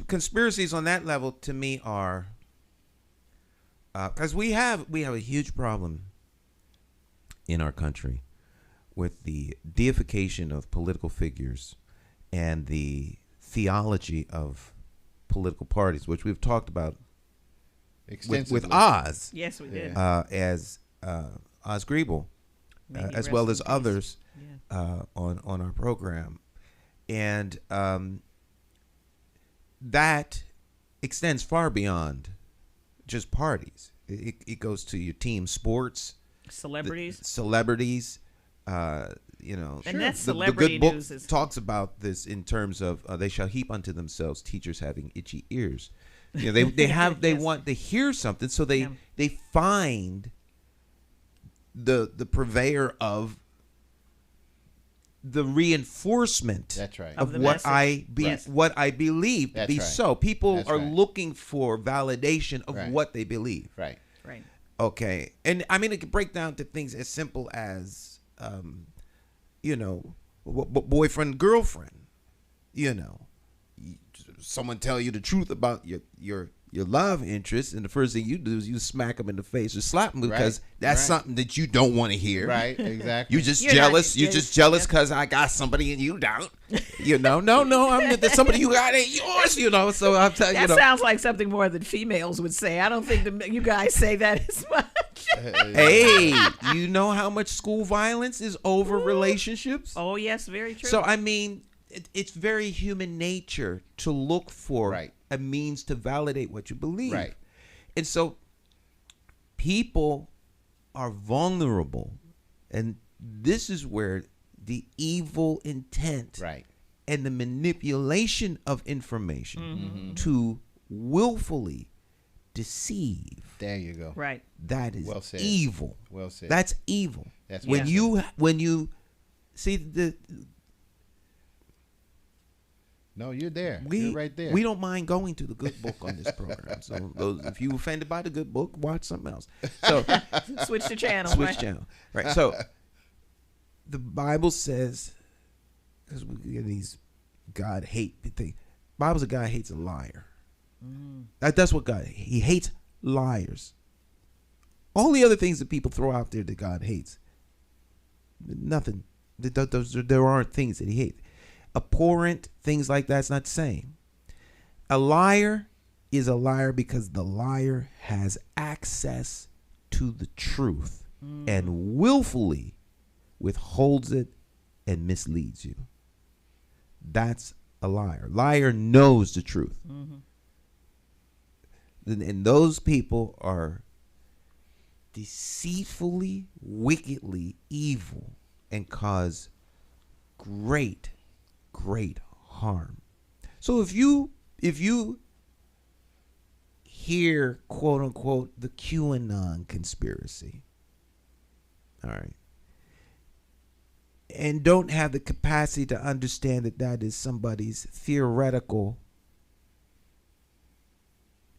S3: conspiracies on that level to me are because we have a huge problem in our country with the deification of political figures and the theology of political parties, which we've talked about with Oz.
S5: Yes, we did.
S3: As Oz Griebel, as well as others on our program. And that extends far beyond just parties. It goes to your team sports, celebrities.
S5: And that's celebrity
S3: the good book
S5: news
S3: talks about this in terms of they shall heap unto themselves teachers having itchy ears. They
S5: Yes.
S3: want to hear something, so they find the purveyor of the reinforcement.
S4: That's right.
S3: Of
S5: the
S3: what
S5: message.
S3: what I believe to
S4: That's
S3: be
S4: right.
S3: so. People
S4: That's
S3: are
S4: right.
S3: looking for validation of
S4: Right.
S3: what they believe.
S4: Right.
S5: Right.
S3: Okay, and I mean it can break down to things as simple as, boyfriend, girlfriend. Someone tell you the truth about your love interest, and the first thing you do is you smack them in the face or slap them because that's something that you don't want to hear.
S4: Right. Exactly.
S3: You're just
S5: You're
S3: jealous.
S5: not-
S3: You're just jealous because I got somebody and you don't. There's somebody you got ain't yours. So I'm telling
S5: That sounds like something more than females would say. I don't think you guys say that as much.
S3: Hey, you know how much school violence is over relationships?
S5: Oh, yes, very true.
S3: So, I mean, it's very human nature to look for
S4: Right.
S3: a means to validate what you believe.
S4: Right.
S3: And so people are vulnerable. And this is where the evil intent
S4: Right.
S3: and the manipulation of information to willfully deceive.
S4: There you go.
S5: right.
S3: That is
S4: Well said.
S3: evil.
S4: Well said.
S3: That's evil.
S4: That's
S3: when
S4: well
S3: you see
S4: No, you're there.
S3: you're
S4: right there.
S3: We don't mind going to the good book on this program. So if you offended by the good book, watch something else. So
S5: Switch the channel.
S3: switch
S5: right?
S3: channel. Right. So the Bible says, because we get these God hate thing. Bible says God hates a liar. That's what God. He hates liars. All the other things that people throw out there that God hates, nothing. There aren't things that He hates. Abhorrent things like that's not the same. A liar is a liar because the liar has access to the truth and willfully withholds it and misleads you. That's a liar. Liar knows the truth. And those people are deceitfully, wickedly evil and cause great harm. So if you hear, quote unquote, the QAnon conspiracy, all right, and don't have the capacity to understand that is somebody's theoretical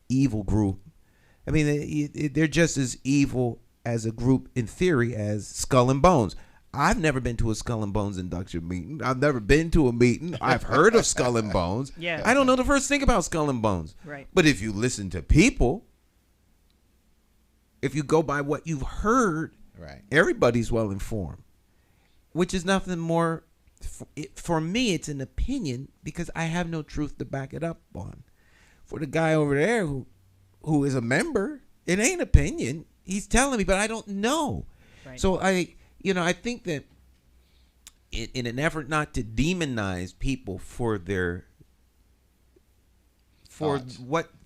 S3: evil group. I mean, they're just as evil as a group in theory as Skull and Bones. I've never been to a Skull and Bones induction meeting. I've never been to a meeting. I've heard of Skull and Bones.
S5: Yeah.
S3: I don't know the first thing about Skull and Bones.
S5: Right.
S3: But if you listen to people, if you go by what you've heard,
S4: Right.
S3: everybody's well informed, which is nothing more. For me, it's an opinion because I have no truth to back it up on. For the guy over there who is a member, it ain't opinion. He's telling me, but I don't know.
S5: Right.
S3: So I think that in an effort not to demonize people for their
S4: Thoughts.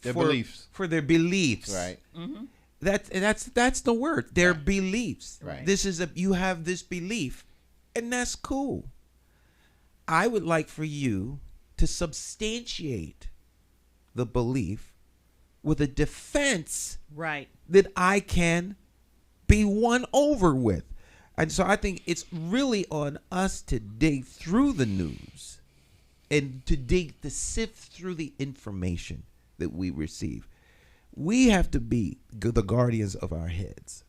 S4: Their
S3: for
S4: beliefs.
S3: for their beliefs,
S4: Right.
S3: That's the word. Their beliefs.
S4: Right.
S3: You have this belief, and that's cool. I would like for you to substantiate the belief with a defense
S5: Right.
S3: that I can be won over with. And so I think it's really on us to dig through the news and to sift through the information that we receive. We have to be the guardians of our heads.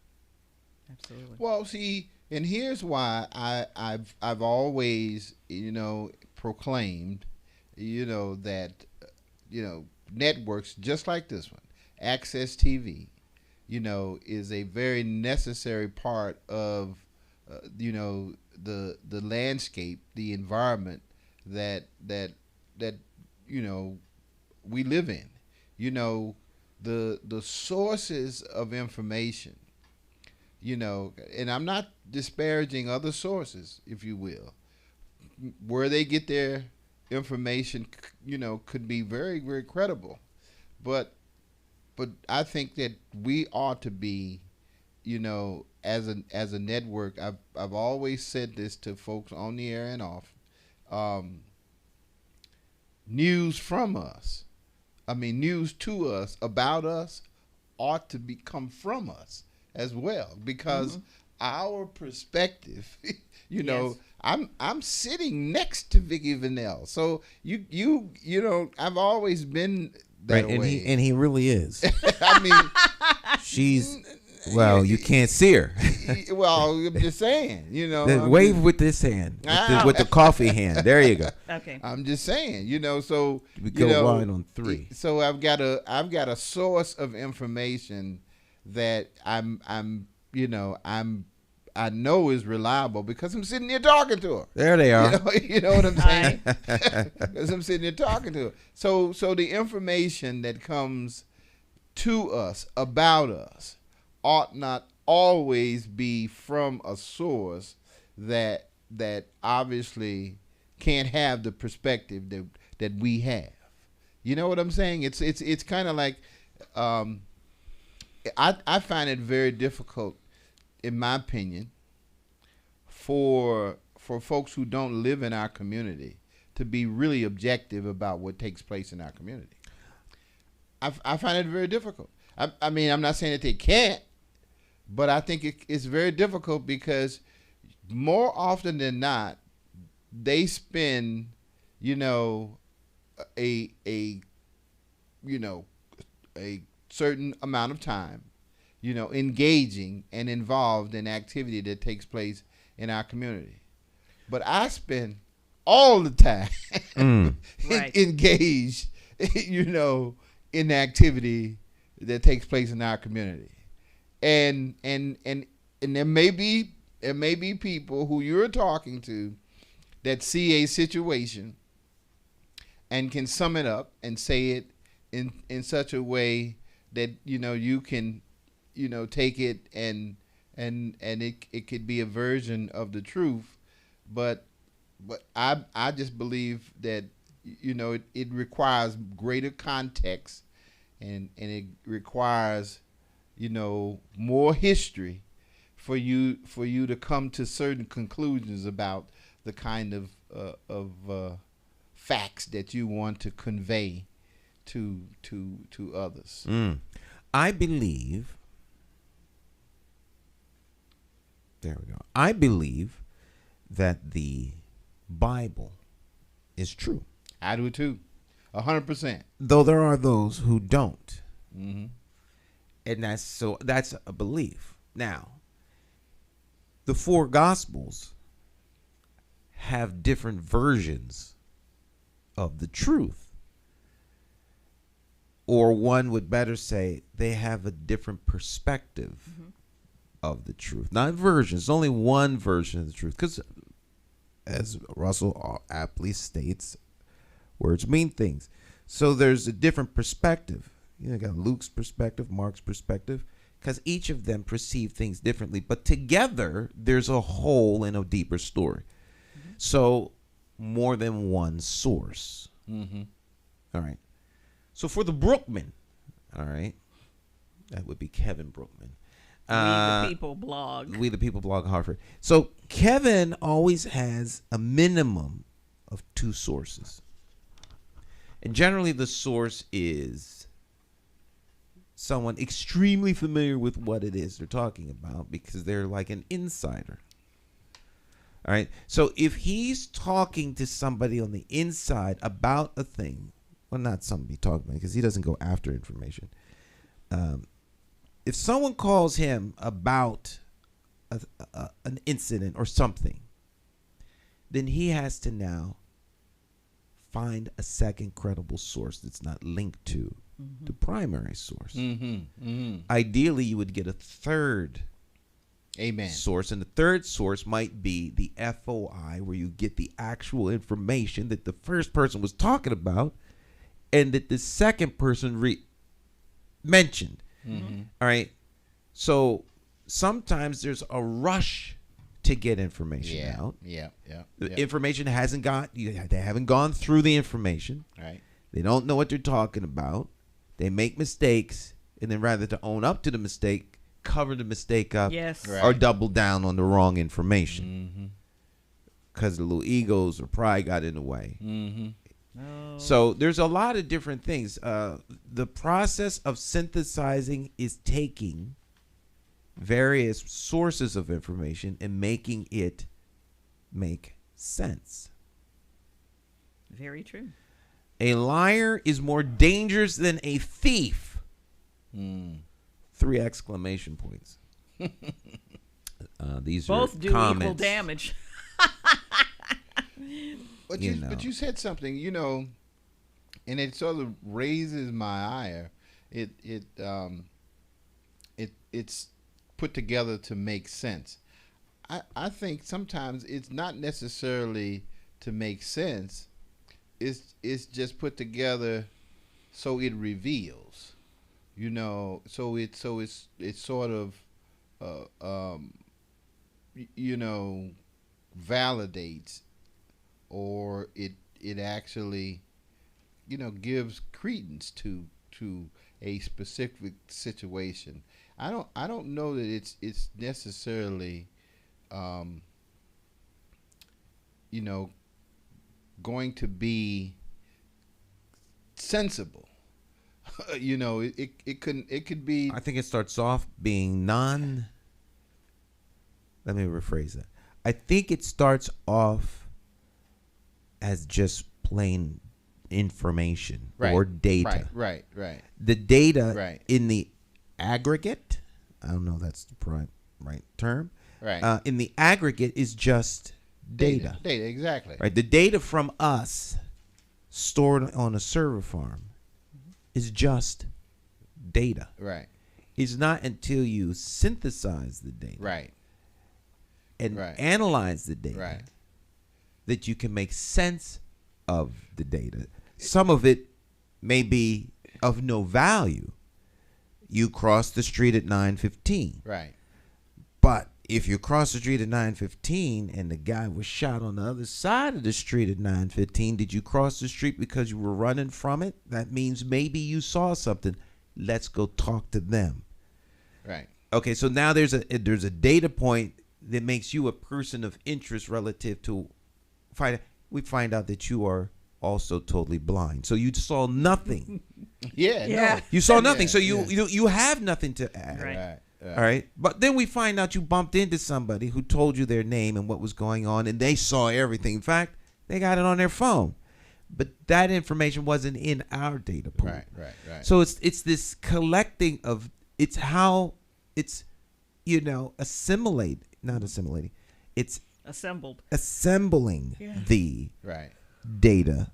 S5: Absolutely.
S4: Well, see, and here's why I've always, proclaimed, that, networks just like this one, Access TV, is a very necessary part of, the landscape, the environment that we live in. the sources of information, and I'm not disparaging other sources, if you will, where they get their information, could be very, very credible. But I think that we ought to be, as a network. I've always said this to folks on the air and off. News from us, news to us about us ought to come from us as well, because our perspective,
S5: Yes.
S4: I'm sitting next to Vicky Fennell, so I've always been that
S3: Right,
S4: way.
S3: and he really is.
S4: I mean,
S3: She's well, you can't see her.
S4: well, I'm just saying,
S3: Wave with this hand, with the coffee hand. There you go.
S5: Okay.
S4: I'm just saying, so
S3: We go wide on 3.
S4: So I've got a source of information that I know is reliable because I'm sitting here talking to her.
S3: There they are.
S4: You know what I'm saying? Because I'm sitting here talking to her. So the information that comes to us about us ought not always be from a source that obviously can't have the perspective that we have. You know what I'm saying? It's kind of like I find it very difficult, in my opinion, for folks who don't live in our community to be really objective about what takes place in our community. I find it very difficult. I'm not saying that they can't, but I think it's very difficult because more often than not, they spend, a certain amount of time, engaging and involved in activity that takes place in our community. But I spend all the time
S5: Right.
S4: engaged, in activity that takes place in our community. And there may be people who you're talking to that see a situation and can sum it up and say it in such a way that you can take it and it could be a version of the truth, but I just believe that it requires greater context and it requires more history for you to come to certain conclusions about the kind of facts that you want to convey to others.
S3: I believe. There we go. I believe that the Bible is true.
S4: I do too, 100%.
S3: Though there are those who don't.
S4: Mm-hmm.
S3: And that's a belief. Now, the 4 Gospels have different versions of the truth. Or one would better say they have a different perspective of the truth. Not versions, only one version of the truth. Because as Russell aptly states, words mean things. So there's a different perspective. You got Luke's perspective, Mark's perspective, because each of them perceive things differently. But together, there's a whole and a deeper story. So more than one source. All right. So for the Brookman, all right, that would be Kevin Brookman.
S5: We the People blog.
S3: We the People blog, Hartford. So Kevin always has a minimum of 2 sources. And generally the source is someone extremely familiar with what it is they're talking about because they're like an insider. All right. So if he's talking to somebody on the inside about a thing, well, not somebody talking about because he doesn't go after information. If someone calls him about an incident or something, then he has to now find a second credible source that's not linked to the primary source. Ideally, you would get a third source, and the third source might be the FOI, where you get the actual information that the first person was talking about and that the second person mentioned. All right. So sometimes there's a rush to get information out. The information hasn't they haven't gone through the information.
S4: Right.
S3: They don't know what they're talking about. They make mistakes, and then rather to own up to the mistake, cover the mistake up,
S5: Yes.
S4: Right.
S3: or double down on the wrong information. Because the little egos or pride got in the way.
S5: Oh.
S3: So there's a lot of different things. The process of synthesizing is taking various sources of information and making it make sense.
S5: Very true.
S3: A liar is more dangerous than a thief. 3 exclamation points. These
S5: Both
S3: are
S5: do
S3: comments.
S5: equal damage.
S4: But
S3: You
S4: but
S3: know.
S4: you said something, and it sort of raises my ire. It's put together to make sense. I think sometimes it's not necessarily to make sense. It's just put together so it reveals, so it's sort of validates, or it actually gives credence to a specific situation. I don't know that it's necessarily going to be sensible. It could be.
S3: I think it starts off being let me rephrase that. I think it starts off as just plain information or data.
S4: Right.
S3: The data
S4: Right.
S3: in the aggregate, I don't know if that's the right term.
S4: Right.
S3: In the aggregate is just data.
S4: Data, exactly.
S3: Right. The data from us stored on a server farm is just data.
S4: Right.
S3: It's not until you synthesize the data
S4: Right.
S3: and
S4: Right.
S3: analyze the data
S4: Right.
S3: that you can make sense of the data. Some of it may be of no value. You cross the street at 9:15.
S4: Right.
S3: But if you cross the street at 9:15 and the guy was shot on the other side of the street at 9:15, did you cross the street because you were running from it? That means maybe you saw something. Let's go talk to them.
S4: Right.
S3: Okay, so now there's a data point that makes you a person of interest relative to we find out that you are also totally blind. So you saw nothing.
S4: Yeah.
S5: Yeah.
S4: No.
S3: You saw nothing. So
S4: Yeah.
S3: you have nothing to add.
S5: Right.
S3: All right. But then we find out you bumped into somebody who told you their name and what was going on, and they saw everything. In fact, they got it on their phone. But that information wasn't in our data pool.
S4: Right.
S3: So it's this collecting of how it's assimilating. It's
S5: Assembled.
S3: assembling the
S4: Right.
S3: data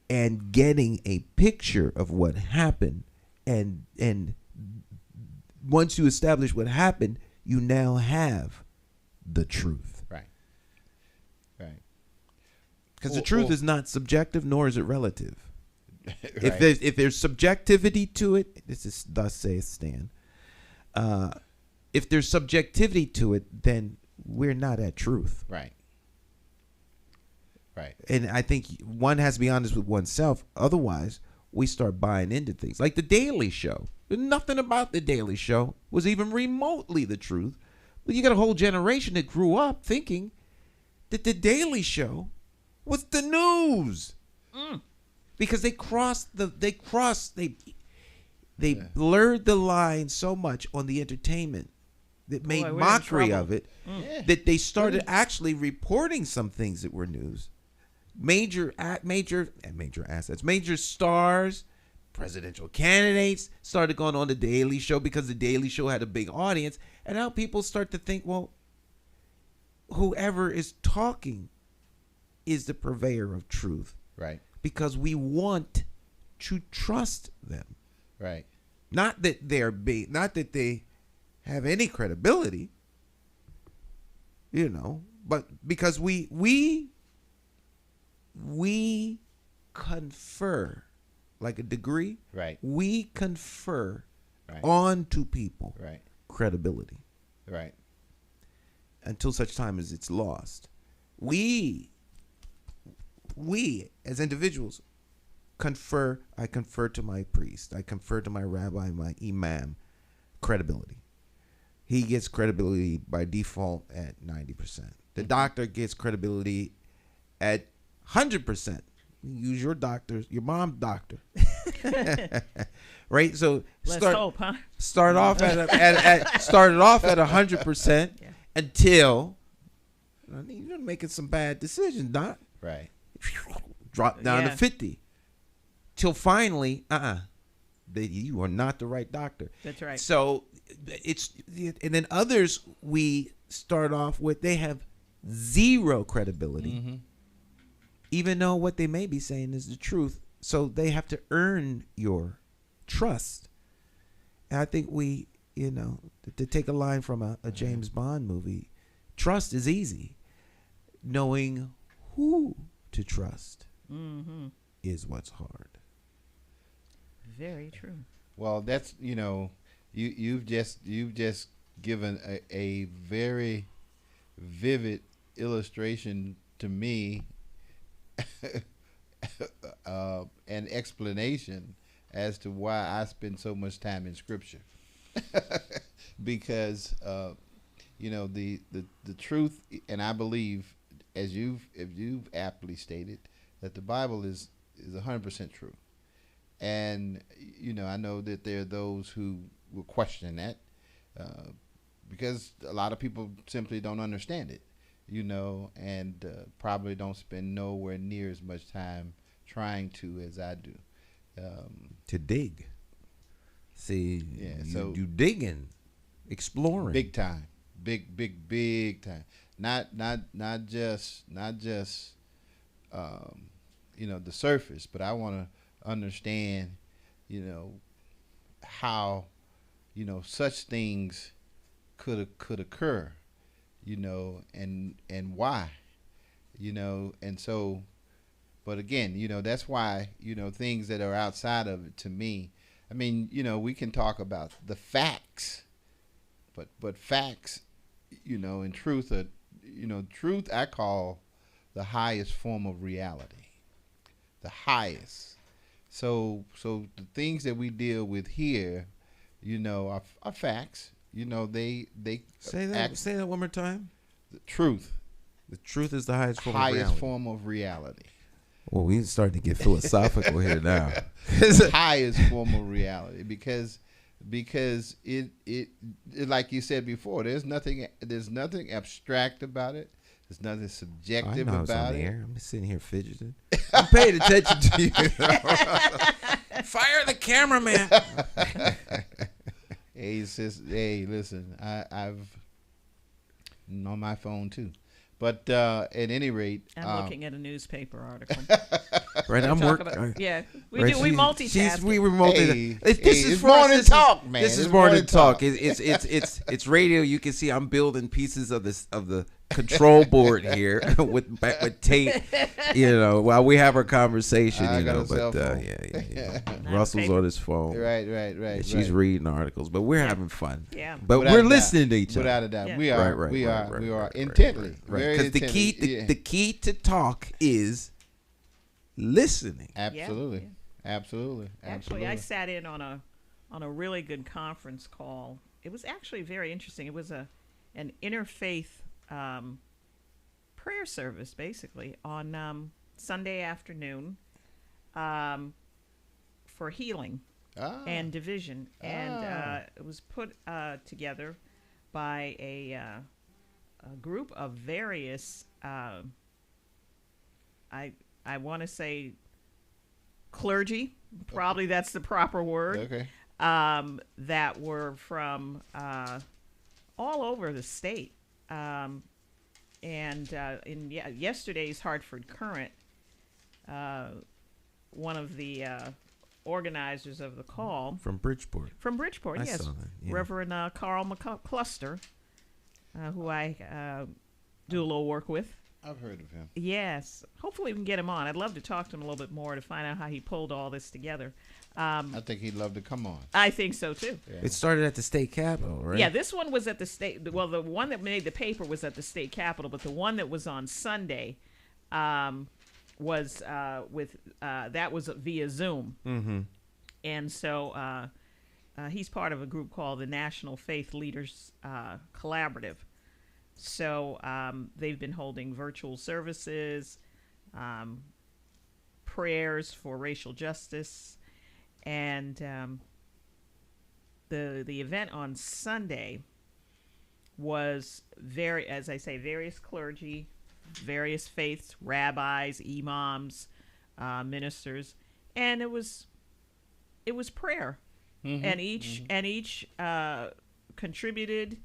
S3: and getting a picture of what happened, and once you establish what happened, you now have the truth.
S4: Right.
S3: Because the truth is not subjective, nor is it relative.
S4: Right.
S3: If there's subjectivity to it, this is thus saith Stan. If there's subjectivity to it, then we're not at truth.
S4: Right.
S3: And I think one has to be honest with oneself. Otherwise, we start buying into things. Like The Daily Show. Nothing about The Daily Show was even remotely the truth. But you got a whole generation that grew up thinking that The Daily Show was the news. Because they blurred the line so much on the entertainment that made
S5: we're in
S3: mockery
S5: trouble.
S3: of it,
S4: Yeah.
S3: that they started actually reporting some things that were news. Major assets, major stars, presidential candidates started going on The Daily Show because The Daily Show had a big audience. And now people start to think, well, whoever is talking is the purveyor of truth,
S4: Right.
S3: because we want to trust them.
S4: Right.
S3: Not that they have any credibility, but because we confer, like a degree.
S4: Right.
S3: We confer
S4: Right.
S3: on to people
S4: Right.
S3: credibility
S4: Right.
S3: until such time as it's lost. We as individuals I confer to my priest, I confer to my rabbi, my imam, credibility. He gets credibility by default at 90%. The doctor gets credibility at 100%. Use your doctor, your mom's doctor. Right? So
S5: Let's hope, huh?
S3: start off started off at 100% until you're making some bad decisions, Doc.
S4: Right.
S3: Drop down to 50. Till finally, you are not the right doctor.
S5: That's right.
S3: So and then others we start off with, they have zero credibility, even though what they may be saying is the truth. So they have to earn your trust. And I think we, to take a line from a James Bond movie, trust is easy. Knowing who to trust is what's hard.
S5: Very true.
S4: Well, that's you've just given a very vivid illustration to me, an explanation as to why I spend so much time in Scripture, because the truth, and I believe, as you've aptly stated, that the Bible is 100% true. And, I know that there are those who will question that because a lot of people simply don't understand it, and probably don't spend nowhere near as much time trying to as I do.
S3: To dig. See,
S4: so
S3: you digging, exploring.
S4: Big time. Big time. Not just the surface, but I want to understand, how, such things could occur, and why, and so, but again, that's why, things that are outside of it, to me, I mean, we can talk about the facts, but facts, in truth are, truth I call the highest form of reality. The highest. So the things that we deal with here, are facts. They
S3: say that one more time.
S4: The truth.
S3: The truth is the highest form of reality. Well, we starting to get philosophical here now.
S4: The highest form of reality, because it like you said before, there's nothing abstract about it. There's nothing subjective about it.
S3: I'm sitting here fidgeting. I'm paying attention to you. Fire the cameraman.
S4: Hey, listen, I've on my phone too. But at any rate,
S5: I'm looking at a newspaper article.
S3: Right, I'm working.
S5: We do. We multitask.
S3: We multitask.
S4: This is morning talk, man.
S3: This is morning talk. It's radio. You can see I'm building pieces of the control board here with tape. While we have our conversation. Russell's on his phone.
S4: Right.
S3: She's reading articles, but we're having fun.
S5: Yeah.
S3: But we're listening to each other.
S4: Without a doubt,
S5: Yeah.
S4: we are intently.
S3: Right. Because the key to talk is listening.
S4: Absolutely. Absolutely.
S5: Actually, I sat in on a really good conference call. It was actually very interesting. It was an interfaith prayer service, basically, on Sunday afternoon for healing and division. And it was put together by a group of various, I want to say clergy, probably that's the proper word,
S4: Okay.
S5: that were from all over the state. And in yesterday's Hartford Current, one of the organizers of the call
S3: From Bridgeport. I
S5: yes,
S3: saw that, yeah.
S5: Reverend Carl McCluster, who I do a little work with
S4: I've heard of him.
S5: Yes. Hopefully we can get him on. I'd love to talk to him a little bit more to find out how he pulled all this together.
S4: I think he'd love to come on.
S5: I think so, too.
S4: Yeah.
S3: It started at the state capitol, right?
S5: Yeah, this one was at the state. Well, the one that made the paper was at the state capitol, but the one that was on Sunday was that was via Zoom.
S3: Mm-hmm.
S5: And so he's part of a group called the National Faith Leaders Collaborative. So they've been holding virtual services, prayers for racial justice, and the event on Sunday was as I say, various clergy, various faiths, rabbis, imams, ministers, and it was prayer, and each contributed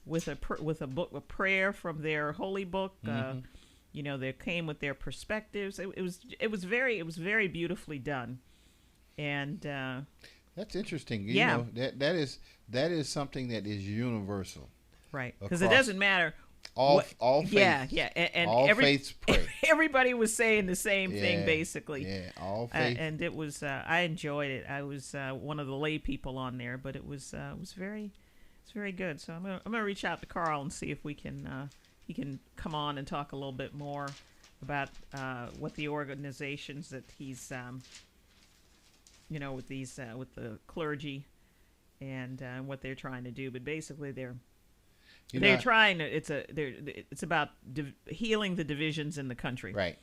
S5: with a book, a prayer from their holy book. They came with their perspectives. It was very beautifully done, and
S4: that's interesting.
S5: Yeah.
S4: That is something that is universal.
S5: Right, because it doesn't matter.
S4: All faiths.
S5: Yeah, and
S4: all faiths pray.
S5: Everybody was saying the same thing basically.
S4: Yeah, all faiths.
S5: And it was I enjoyed it. I was one of the lay people on there, but it was very good. So I'm gonna reach out to Carl and see if we can he can come on and talk a little bit more about what the organizations that he's with these with the clergy and what they're trying to do. But basically they're trying to. It's about healing the divisions in the country.
S4: Right.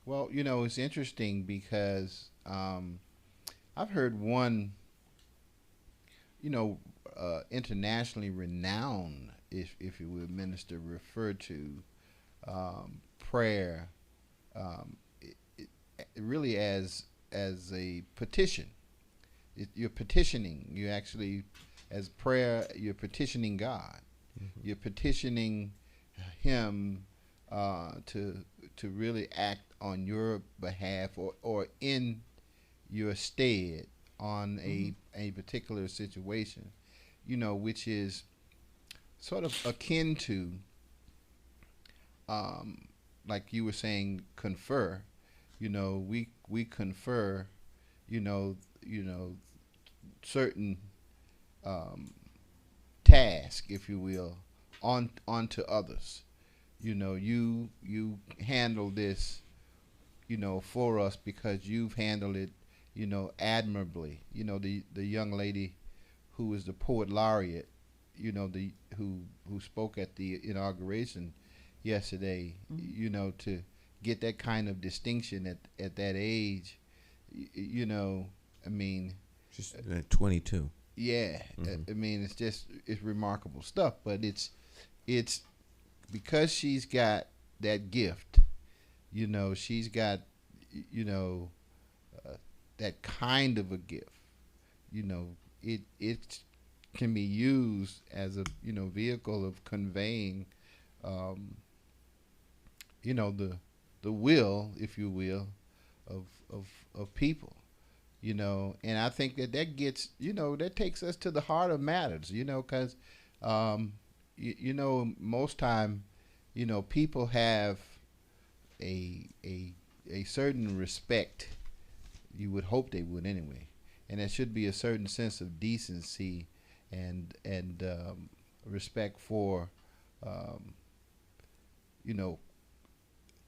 S4: Well, it's interesting because I've heard one, internationally renowned, if you will, minister refer to prayer really as a petition. You're petitioning. You actually. As prayer, you're petitioning God. Mm-hmm. You're petitioning Him to really act on your behalf or in your stead on a particular situation, which is sort of akin to, like you were saying, confer. We confer, certain task, if you will, onto others. You handle this, for us because you've handled it, admirably. The young lady who was the poet laureate, who spoke at the inauguration yesterday, to get that kind of distinction at that age, I mean,
S3: just 22.
S4: Yeah, I mean, it's remarkable stuff, but it's because she's got that gift, she's got, that kind of a gift, it can be used as a, vehicle of conveying, the will, if you will, of people. And I think that gets, that takes us to the heart of matters, because, most time, people have a certain respect. You would hope they would anyway. And there should be a certain sense of decency and respect for,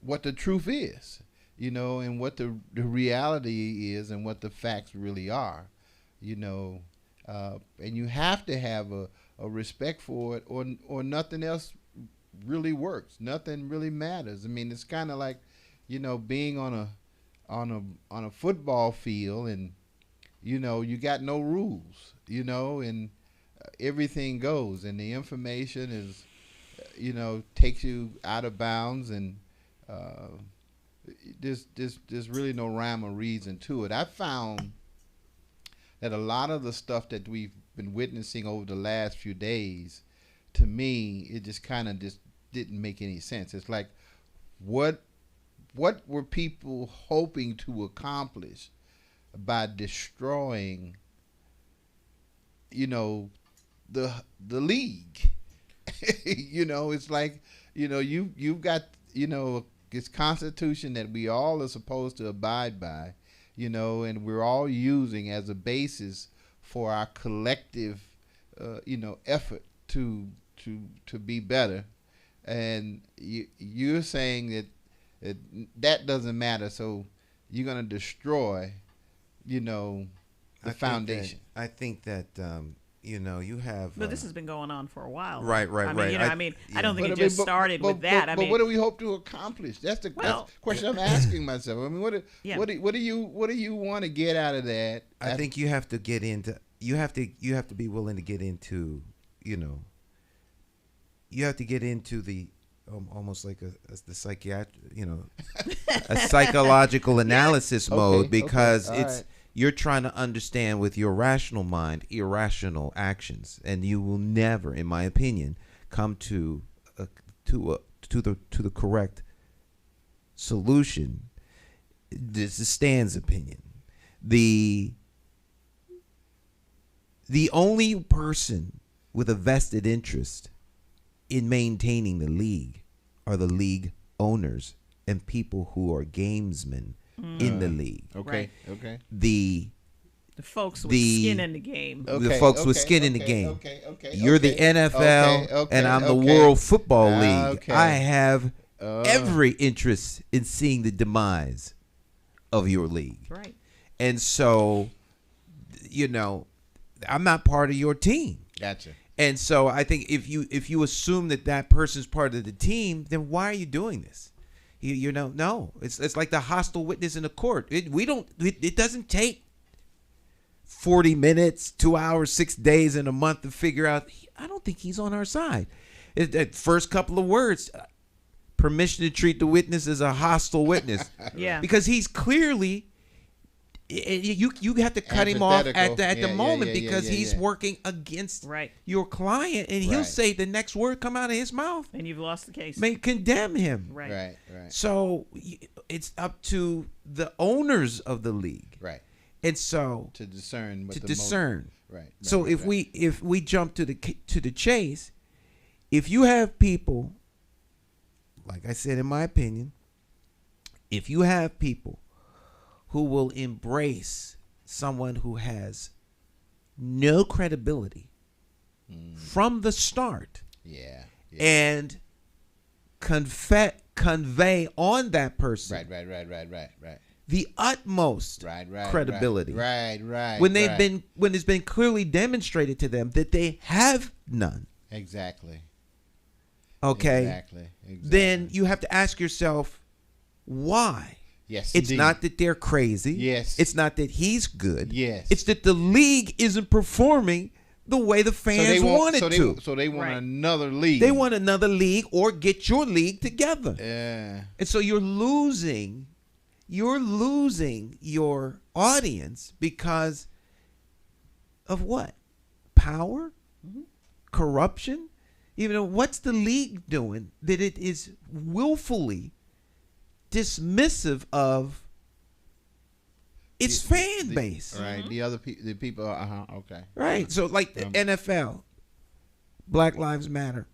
S4: what the truth is. And what the reality is and what the facts really are, and you have to have a respect for it or nothing else really works. Nothing really matters. I mean, it's kind of like, being on a football field and, you got no rules, and everything goes and the information is, takes you out of bounds and, there's really no rhyme or reason to it. I found that a lot of the stuff that we've been witnessing over the last few days, to me, it just kind of just didn't make any sense. It's like, what were people hoping to accomplish by destroying, the league? It's like, you've got, this Constitution that we all are supposed to abide by, and we're all using as a basis for our collective, effort to be better. And you're saying that doesn't matter, so you're going to destroy, the foundation.
S3: I think that you have.
S5: But this has been going on for a while.
S3: Right.
S5: I don't think it just started with that.
S4: But what do we hope to accomplish? That's the question I'm asking myself. I mean, what do you want to get out of that?
S3: I think you have to get into. You have to be willing to get into. You have to get into the almost like the psychiatric, a psychological analysis mode, because it's. You're trying to understand with your rational mind irrational actions, and you will never, in my opinion, come to the correct solution. This is Stan's opinion. The only person with a vested interest in maintaining the league are the league owners and people who are gamesmen in the league.
S4: Okay.
S5: Right.
S4: Okay.
S5: The folks with skin in the game.
S3: The folks with skin in the game.
S4: Okay.
S3: You're the NFL, and I'm the World Football League.
S4: Okay.
S3: I have every interest in seeing the demise of your league.
S5: Right.
S3: And so, I'm not part of your team.
S4: Gotcha.
S3: And so I think if you assume that person's part of the team, then why are you doing this? No, it's like the hostile witness in a court. It doesn't take 40 minutes, 2 hours, 6 days, and a month to figure out. I don't think he's on our side. That first couple of words, permission to treat the witness as a hostile witness.
S5: Yeah,
S3: because he's clearly. You have to cut him off at the moment because he's working against your client, and he'll say the next word come out of his mouth,
S5: and you've lost the case.
S3: May condemn him.
S4: Right.
S3: So it's up to the owners of the league,
S4: right,
S3: and so
S4: to discern. Right.
S3: So if we jump to the chase, if you have people, like I said, in my opinion, if you have people who will embrace someone who has no credibility from the start, and convey on that person,
S4: right,
S3: the utmost credibility,
S4: right,
S3: when it's been clearly demonstrated to them that they have none.
S4: Exactly.
S3: Okay.
S4: Exactly.
S3: Then you have to ask yourself, why?
S4: Yes,
S3: it's
S4: indeed.
S3: not that they're crazy.
S4: Yes.
S3: It's not that he's good.
S4: Yes.
S3: It's that the league isn't performing the way the fans want it to.
S4: So they want another league.
S3: They want another league, or get your league together.
S4: Yeah.
S3: And so you're losing your audience because of what? Power? Mm-hmm. Corruption? What's the league doing that it is willfully dismissive of its fan base?
S4: Right. The people. Okay.
S3: Right. So like the NFL, Black Lives Matter,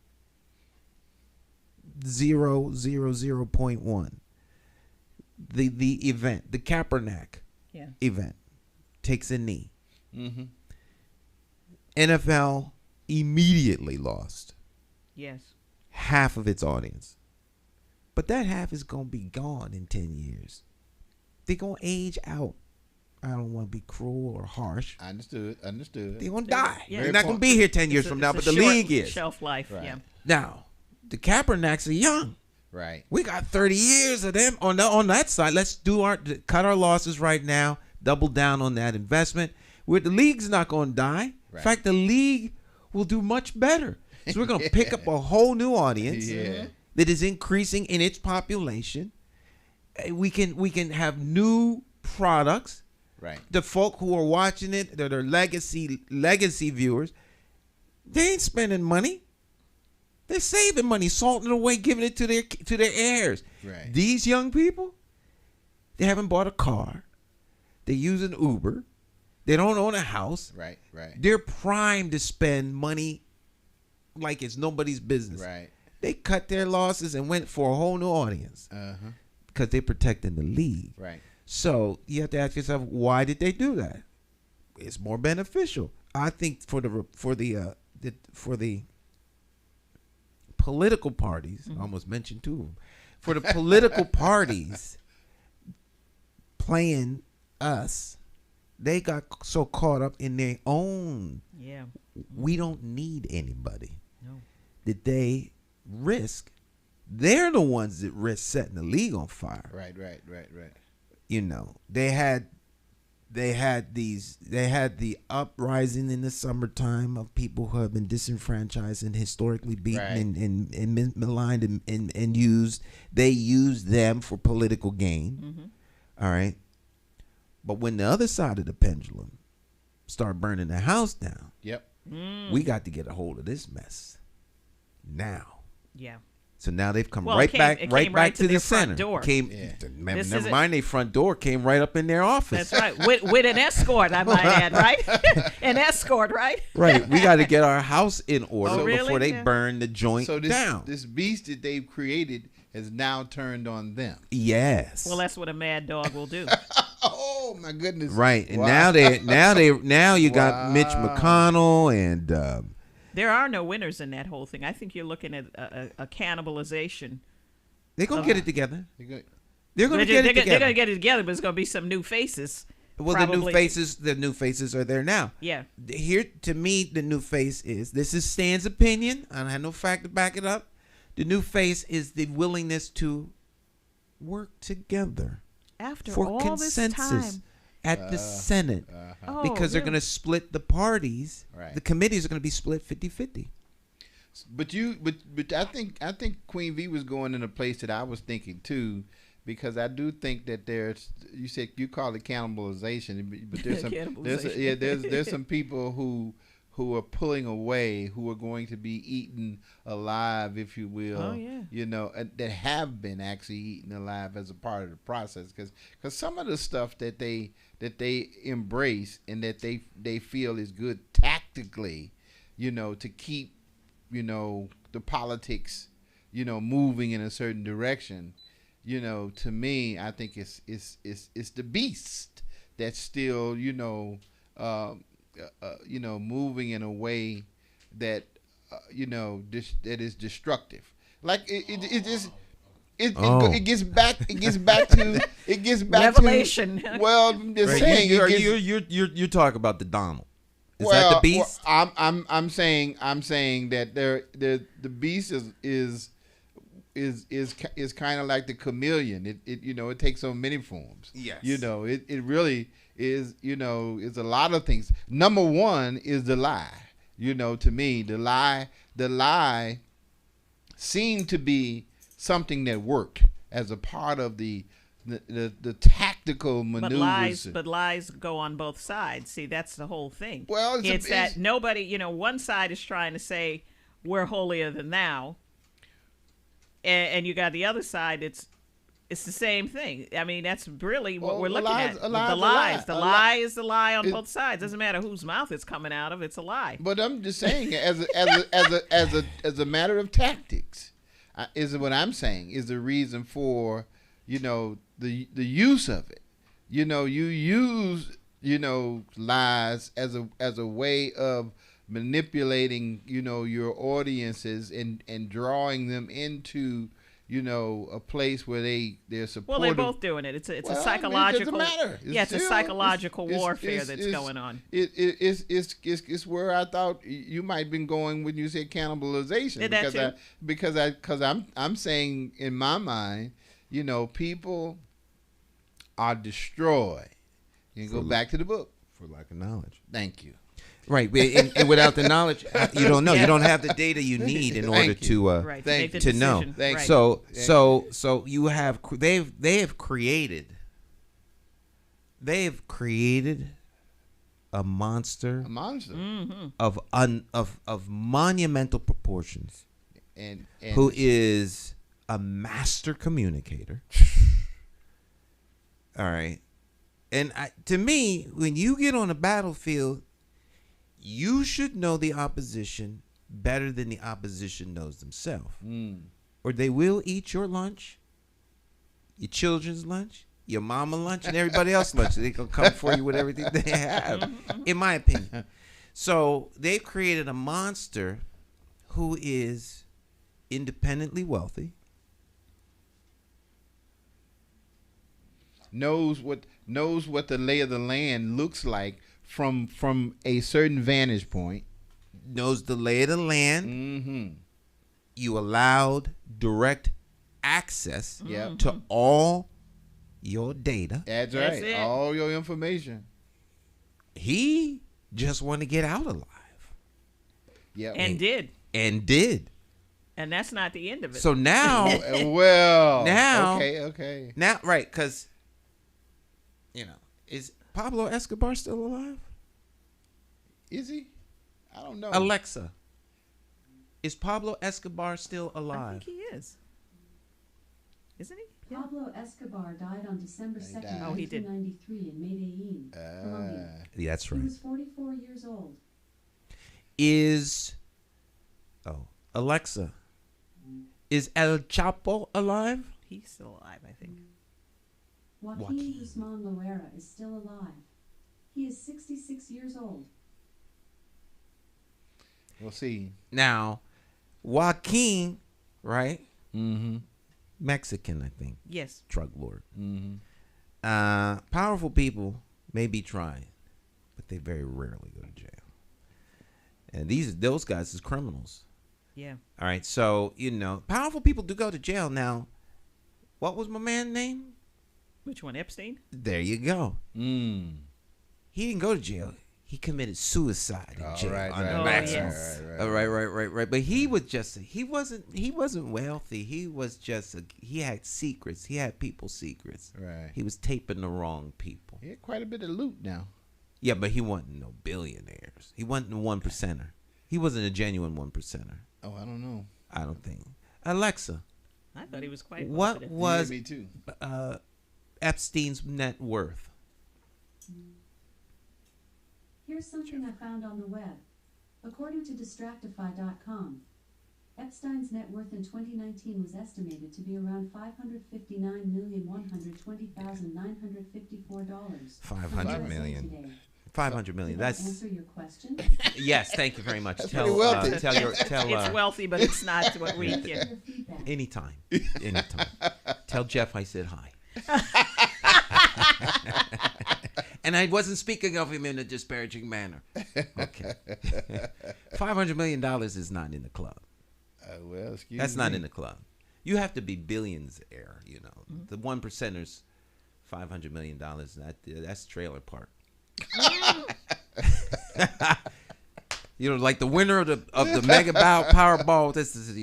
S3: 0.1. The event, the Kaepernick event, takes a knee.
S4: Mm-hmm.
S3: NFL immediately lost.
S5: Yes.
S3: Half of its audience. But that half is going to be gone in 10 years. They're going to age out. I don't want to be cruel or harsh.
S4: Understood.
S3: They're going to die.
S5: Yeah.
S3: They're not going to be here 10 years from now, but the league is.
S5: Shelf life,
S4: right.
S5: Yeah.
S3: Now, the Kaepernicks are young.
S4: Right.
S3: We got 30 years of them on that side. Let's cut our losses right now, double down on that investment. The league's not going to die.
S4: Right.
S3: In fact, the league will do much better. So we're going to pick up a whole new audience.
S4: Yeah.
S3: That is increasing in its population. We can have new products.
S4: Right.
S3: The folk who are watching it, that are legacy viewers, they ain't spending money. They're saving money, salting it away, giving it to their heirs.
S4: Right.
S3: These young people, they haven't bought a car. They're using Uber. They don't own a house.
S4: Right.
S3: They're primed to spend money like it's nobody's business.
S4: Right.
S3: They cut their losses and went for a whole new audience because they're protecting the league.
S4: Right.
S3: So you have to ask yourself, why did they do that? It's more beneficial, I think, for the political parties. I almost mentioned two of them. For the political parties playing us, they got so caught up in their own.
S5: Yeah.
S3: We don't need anybody.
S5: No.
S3: That they risk. They're the ones that risk setting the league on fire.
S4: Right.
S3: You know, they had the uprising in the summertime of people who have been disenfranchised and historically beaten and maligned and used. They used them for political gain. All right. But when the other side of the pendulum start burning the house down, we got to get a hold of this mess now.
S5: Yeah.
S3: So now they've come
S5: Well, it came
S3: back to the
S5: their
S3: center.
S5: front door.
S3: Never mind, their front door came right up in their office.
S5: That's right. With an escort, I might add, right? An escort, right?
S3: Right. We got to get our house in order before they
S5: Yeah.
S3: burn the joint down.
S4: This beast that they've created has now turned on them.
S3: Yes.
S5: Well, that's what a mad dog will do.
S4: Oh my goodness!
S3: Right, and
S4: Wow.
S3: now you got Mitch McConnell and
S5: There are no winners in that whole thing. I think you're looking at a cannibalization.
S3: they're gonna get it together.
S4: They're good.
S3: They're gonna get it together.
S5: They're gonna get it together, but it's gonna be some new faces.
S3: Well,
S5: probably.
S3: the new faces are there now.
S5: Yeah.
S3: Here, to me, the new face is, this is Stan's opinion. I don't have no fact to back it up. The new face is the willingness to work together
S5: After
S3: for
S5: all
S3: consensus
S5: this time.
S3: at the Senate.
S5: Oh,
S3: Because they're
S5: really?
S3: going to split the parties.
S4: Right.
S3: The committees are going to be split 50-50.
S4: But I think Queen V was going in a place that I was thinking too, because I do think that you call it cannibalization, but there's some people who are pulling away, who are going to be eaten alive, if you will.
S5: Oh, yeah.
S4: You know, that have been actually eaten alive as a part of the process, because some of the stuff that they embrace and that they feel is good tactically, you know, to keep, you know, the politics, you know, moving in a certain direction, you know, to me, I think it's the beast that's still, you know, moving in a way that, that is destructive. Like it gets back to
S5: Revelation.
S4: Well, I'm just saying.
S3: You're talking about the Donald. Is that the beast?
S4: Well, I'm saying that the beast is kind of like the chameleon. It takes on many forms.
S3: Yes.
S4: You know, it really is. You know, it's a lot of things. Number one is the lie. You know, to me, the lie seemed to be something that worked as a part of the tactical maneuvers.
S5: But lies go on both sides. See, that's the whole thing.
S4: Well,
S5: it's that nobody, you know, one side is trying to say we're holier than thou, and you got the other side. It's the same thing. I mean, that's really what we're looking at. The lies. The lie is the lie on both sides. Doesn't matter whose mouth it's coming out of. It's a lie.
S4: But I'm just saying, as a matter of tactics, is what I'm saying is the reason for, you know, the use of it. You know, you use, you know, lies as a way of manipulating, you know, your audiences and drawing them into, you know, a place where they're supportive.
S5: Well, they're both doing it. It's a psychological.
S4: I mean, it doesn't matter.
S5: It's a psychological warfare that's going on.
S4: It's where I thought you might have been going when you said cannibalization. Because I'm saying in my mind, you know, people are destroyed. You can go back to the book.
S3: For lack of knowledge.
S4: Thank you.
S3: Right, and without the knowledge, you don't know. You don't have the data you need in order to
S5: Make the
S3: to know.
S5: decision.
S4: Thank
S5: Right.
S3: So you have they have created a monster
S4: A monster.
S3: of monumental proportions,
S4: And
S3: who is a master communicator. All right. And to me, when you get on a battlefield, you should know the opposition better than the opposition knows themselves.
S4: Mm.
S3: Or they will eat your lunch, your children's lunch, your mama lunch, and everybody else's lunch. They're going to come for you with everything they have, in my opinion. So they've created a monster who is independently wealthy,
S4: knows what the lay of the land looks like from a certain vantage point.
S3: knows the lay of the land.
S4: Mm-hmm.
S3: You allowed direct access
S4: Yep.
S3: to all your data.
S4: That's
S5: That's
S4: right.
S5: it.
S4: All your information.
S3: He just wanted to get out alive.
S4: Yeah.
S5: And did.
S3: And did.
S5: And that's not the end of it.
S3: So now,
S4: Well.
S3: Now-
S4: Okay.
S3: now, right, because, is Pablo Escobar still alive?
S4: Is he? I don't know.
S3: Alexa, is Pablo Escobar still
S5: I
S3: alive?
S5: think he is. Isn't he? Yeah.
S2: Pablo Escobar died on December 2nd,
S4: died.
S5: Oh, he did.
S2: 1993 in Medellin, Colombia.
S3: Yeah, that's
S2: He
S3: right.
S2: was 44 years old.
S3: Alexa, is El Chapo alive?
S5: He's still alive, I think.
S2: Joaquin
S3: Joaquin.
S2: Guzman Loera is still alive. He is 66 years old.
S4: We'll see.
S3: Now, Joaquin, right?
S4: Mm-hmm.
S3: Mexican, I think,
S5: Yes.
S3: drug lord.
S4: Mm-hmm.
S3: Powerful people may be trying, but they very rarely go to jail. And those guys is criminals.
S5: Yeah.
S3: All right, so powerful people do go to jail. Now, what was my man's name?
S5: Which one? Epstein?
S3: There you go.
S4: Mm.
S3: He didn't go to jail. He committed suicide in jail under
S5: right.
S3: maximum.
S5: Oh, yes.
S3: Right. But he wasn't wealthy. He was he had secrets. He had people's secrets.
S4: Right.
S3: He was taping the wrong people.
S4: He had quite a bit of loot now.
S3: Yeah, but he wasn't no billionaires. He wasn't a 1%er. He wasn't a genuine 1%er.
S4: Oh, I don't know.
S3: I don't think. Alexa,
S5: I thought he was quite
S3: what
S5: positive.
S3: was
S4: Me too.
S3: Epstein's net worth?
S2: Here's something I found on the web. According to Distractify.com, Epstein's net worth in 2019 was estimated to be around $559,120,954.
S3: 500 million. 500 million.
S2: Did that
S3: That's
S2: answer your question?
S3: yes. Thank you very much.
S4: That's
S3: Tell
S4: pretty wealthy.
S3: tell
S5: It's wealthy, but it's not what we
S2: Thank you
S5: get.
S2: for your feedback.
S3: anytime. Tell Jeff I said hi. And I wasn't speaking of him in a disparaging manner. Okay. $500 million is not in the club.
S4: Well, excuse
S3: That's
S4: me.
S3: not in the club. You have to be billions heir, The 1%ers, $500 million. That's trailer park. Like the winner of the Mega Powerball. This is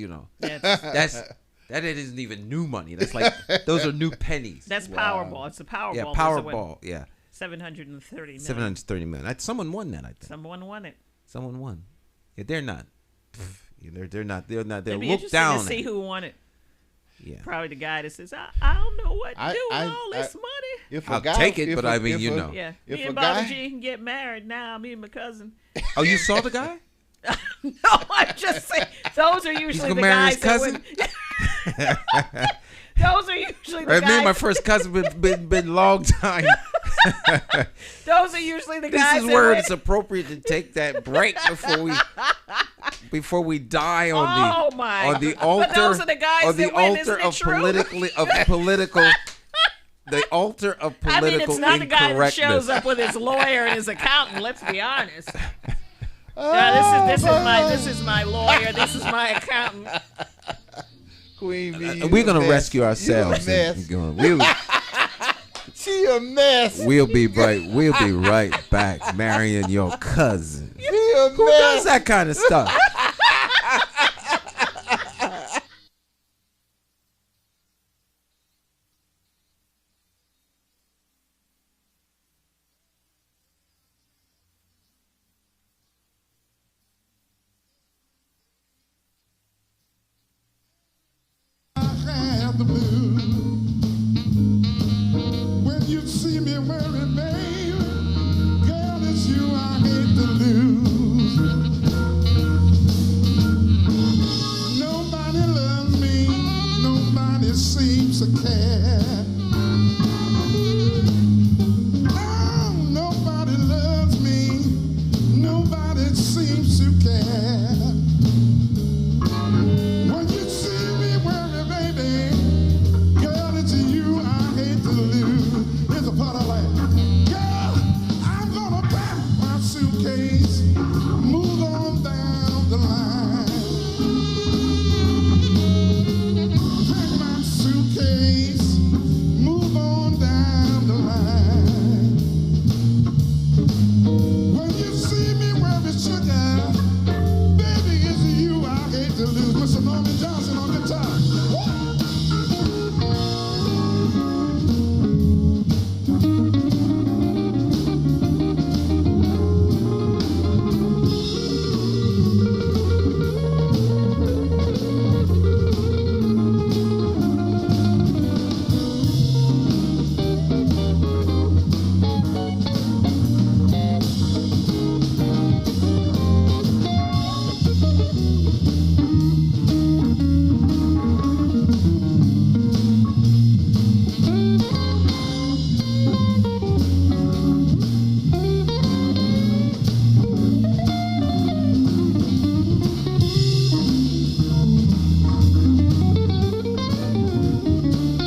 S3: that isn't even new money. That's like those are new pennies.
S5: That's Powerball. It's the Powerball.
S3: Yeah,
S5: There's a win.
S3: Powerball. Yeah,
S5: 730 million.
S3: 730 million. Someone won that. I think
S5: Someone won it.
S3: someone won. Yeah, they're not. They're not. They'll
S5: It'd be
S3: look
S5: interesting
S3: down.
S5: to see
S3: at it.
S5: who won it.
S3: Yeah,
S5: Probably the guy that says, I don't know what to
S4: I-
S5: do with
S4: I-
S5: all this
S4: I-
S5: money.
S4: If
S3: I'll take it, but I mean,
S5: Yeah.
S4: If
S5: Me
S4: a
S5: and
S4: guy-
S5: Bobby G can get married now. Me and my cousin.
S3: Oh, you saw the guy?
S5: No, I'm just saying. Those are usually
S3: gonna
S5: the
S3: marry
S5: guys
S3: his cousin?
S5: that win. Those are usually the
S3: Right, me and my
S5: guys.
S3: first cousin been long time.
S5: Those are usually the
S3: This
S5: guys
S3: is
S5: that
S3: where
S5: win.
S3: it's appropriate to take that break before we die on
S5: Oh,
S3: the
S5: my
S3: on the
S5: God.
S3: altar
S5: But those are the guys
S3: on the
S5: that win,
S3: altar
S5: isn't it
S3: of
S5: true?
S3: political the altar of
S5: I mean,
S3: political
S5: it's not the guy that shows
S3: incorrectness.
S5: up with his lawyer and his accountant. Let's be honest. Now, this is my lawyer. This is my accountant.
S4: Queen Bee, you
S3: We're
S4: a
S3: gonna
S4: mess.
S3: rescue
S4: You a
S3: ourselves.
S4: mess. She a mess.
S3: We'll be right back marrying your cousin.
S4: She a
S3: Who
S4: mess.
S3: does that kind of stuff?
S6: Have the blues when you see me wearing, baby. Girl, it's you I hate to lose. seems to care. Oh, nobody loves me. Nobody seems to care. When you see me worry, baby, girl, it's you I hate to lose. Here's a part I like. Girl, I'm gonna pack my suitcase, move on down the line. Pack my suitcase, move on down the line. When you see me worry, sugar, baby, it's you I hate to lose. Mr. Norman Johnson on guitar.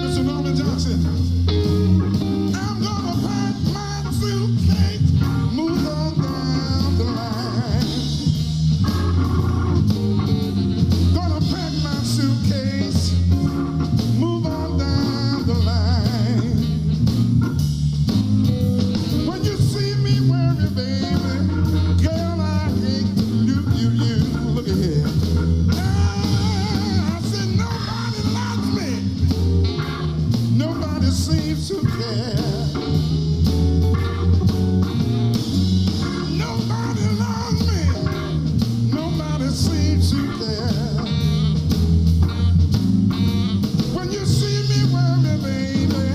S6: Mr. Norman Johnson. I'm gonna pack my suitcase, move on down the line. Gonna pack my suitcase, move on down the line. When you see me worry, baby, girl, I hate you. Look at here. I said nobody loves me. Nobody seems to care. Nobody loves me. Nobody seems to care. When you see me worry, baby,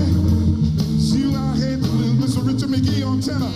S6: it's you I hate to lose. Mr. Richard McGee on tenor.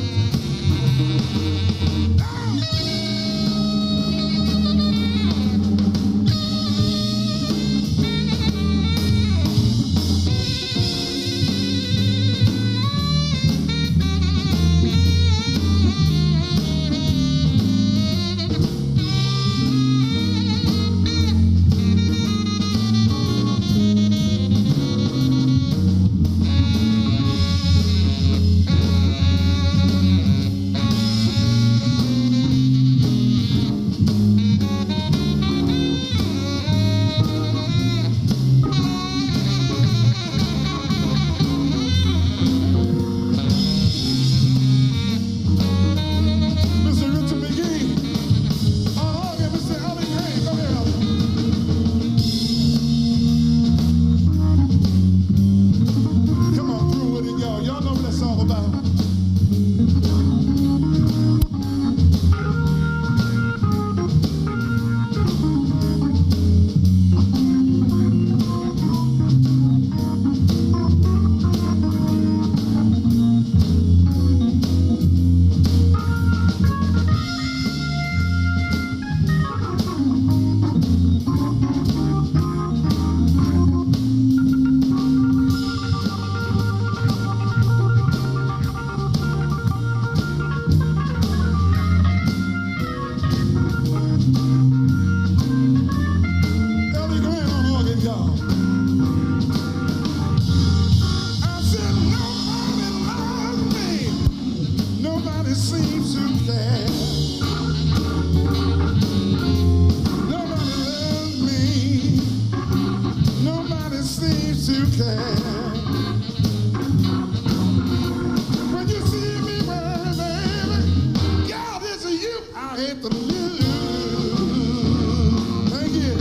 S6: Mr. Richard McGee. On organ, Mr. Ellie Green. Go ahead, Ellie. Come on through with it, y'all. Y'all know what that's all about. Ellie Green on organ, y'all. I said nobody loves me. Nobody seems to care. Nobody loves me. Nobody seems to care. When you see me worry, baby, God, it's you I hate to lose. Thank you.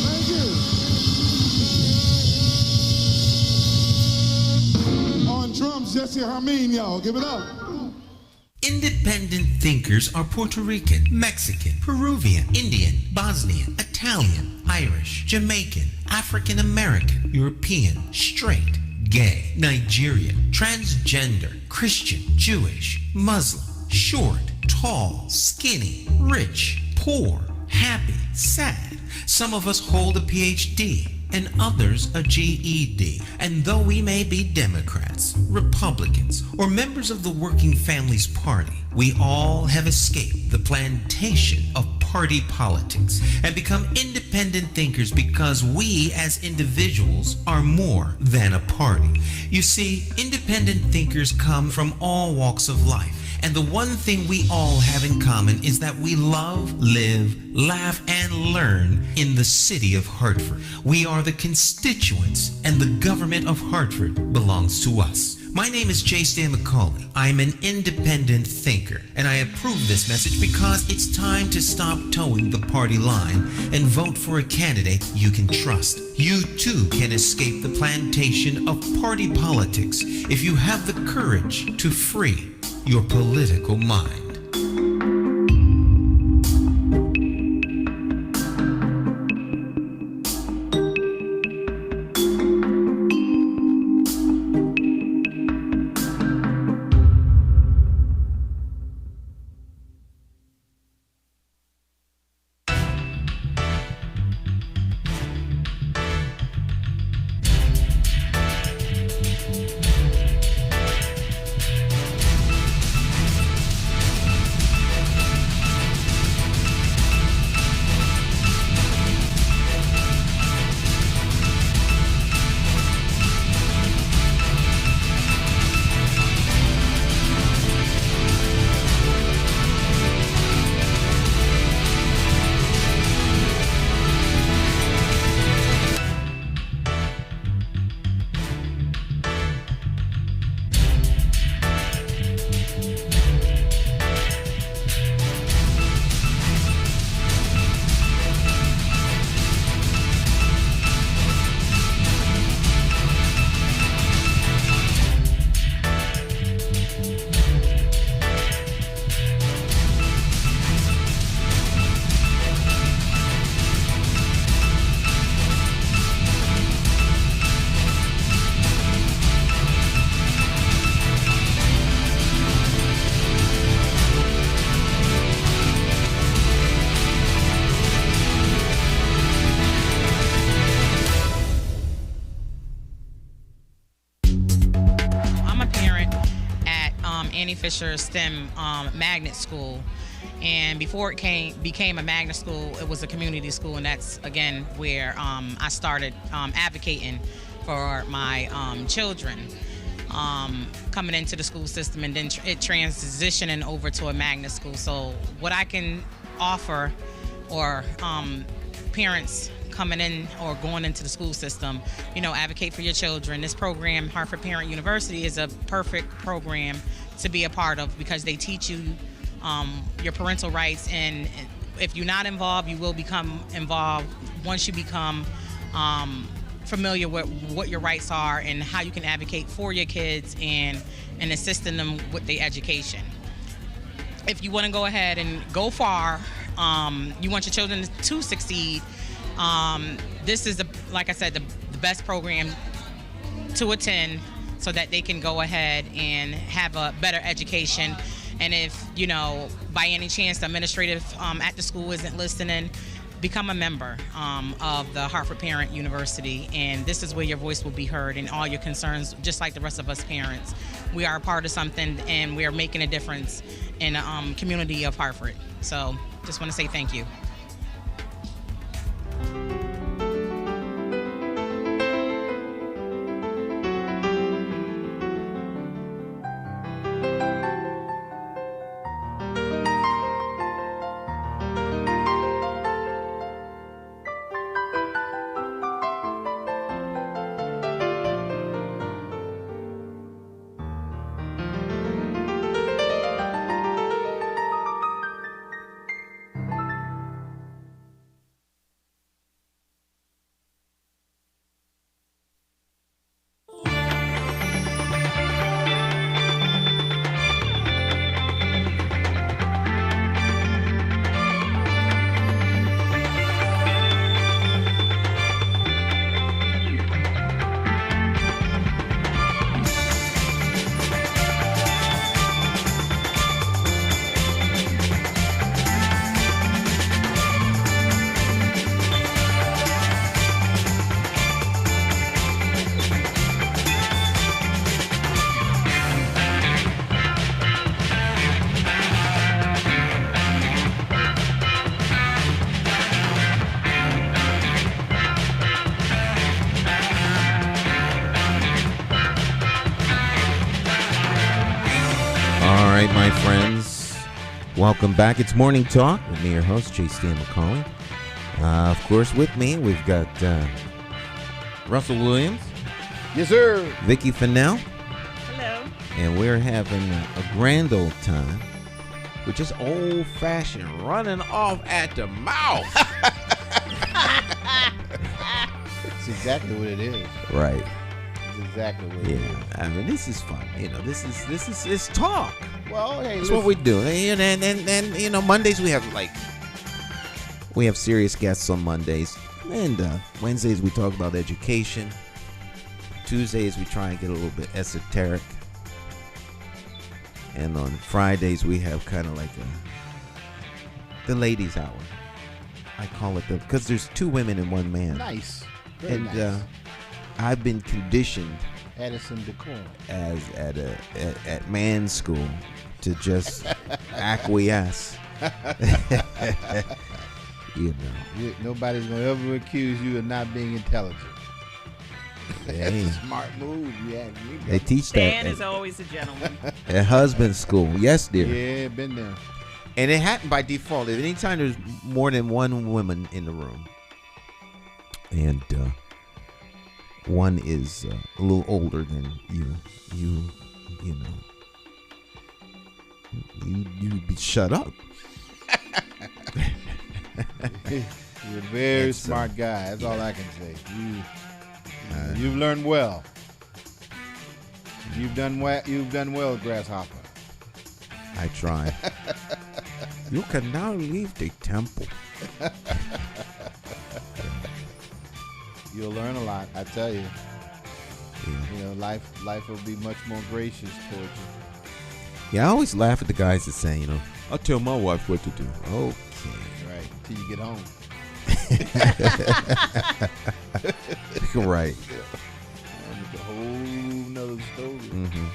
S6: Thank you. On drums, Jesse Harmeen, y'all. Give it up.
S7: Independent thinkers are Puerto Rican, Mexican, Peruvian, Indian, Bosnian, Italian, Irish, Jamaican, African American, European, straight, gay, Nigerian, transgender, Christian, Jewish, Muslim, short, tall, skinny, rich, poor. poor, happy, sad. Some of us hold a PhD and others a GED. And though we may be Democrats, Republicans, or members of the Working Families Party, we all have escaped the plantation of party politics and become independent thinkers because we as individuals are more than a party. You see, independent thinkers come from all walks of life. And the one thing we all have in common is that we love, live, laugh, and learn in the city of Hartford. We are the constituents, and the government of Hartford belongs to us. My name is J. Stan McCauley. I'm an independent thinker, and I approve this message because it's time to stop towing the party line and vote for a candidate you can trust. You too can escape the plantation of party politics if you have the courage to free your political mind.
S8: Fisher STEM magnet school, and before it became a magnet school, it was a community school, and that's again where I started advocating for my children coming into the school system, and then it transitioning over to a magnet school. So what I can offer, or parents coming in or going into the school system, advocate for your children. This program, Hartford Parent University, is a perfect program to be a part of because they teach you your parental rights, and if you're not involved, you will become involved once you become familiar with what your rights are and how you can advocate for your kids and assisting them with their education. If you want to go ahead and go far, you want your children to succeed, this is, like I said, the best program to attend, so that they can go ahead and have a better education. And if, by any chance the administrative at the school isn't listening, become a member of the Hartford Parent University, and this is where your voice will be heard and all your concerns, just like the rest of us parents. We are a part of something, and we are making a difference in the community of Hartford. So just want to say thank you.
S3: my friends. Welcome back. It's Morning Talk with me, your host, Stan McCauley. Of course, with me, we've got Russell Williams.
S4: Yes, sir.
S3: Vicky Fennell.
S5: Hello.
S3: And we're having a grand old time. We're just old-fashioned, running off at the mouth.
S4: That's exactly what it is.
S3: Right.
S4: That's exactly what it is.
S3: Yeah. I mean, this is fun. You know, this is it's talk.
S4: Well, hey,
S3: That's what we do. And you know, Mondays we have serious guests on Mondays. And Wednesdays we talk about education. Tuesdays we try and get a little bit esoteric. And on Fridays we have kind of like the ladies' hour. I call it because there's two women and one man.
S4: Nice. Very
S3: And
S4: nice.
S3: I've been conditioned
S4: Addison decorum.
S3: as at man's school to just acquiesce. You know.
S4: Nobody's going to ever accuse you of not being intelligent.
S3: Hey,
S4: That's a smart move. You ask me.
S3: they teach
S5: Stan
S3: that
S5: is always a gentleman.
S3: at husband's school. Yes, dear.
S4: Yeah, been there.
S3: And it happened by default. Anytime there's more than one woman in the room, and one is a little older than you know, you be shut up.
S4: You're a very
S3: It's,
S4: smart guy. That's all I can say. You've learned well. You've done well, Grasshopper.
S3: I try. You can now leave the temple.
S4: You'll learn a lot, I tell you.
S3: Yeah.
S4: You know, life will be much more gracious towards you.
S3: Yeah, I always laugh at the guys that say, you know, I'll tell my wife what to do. Okay.
S4: Right, till you get home.
S3: Right.
S4: It's a whole nother story.
S3: Mm-hmm.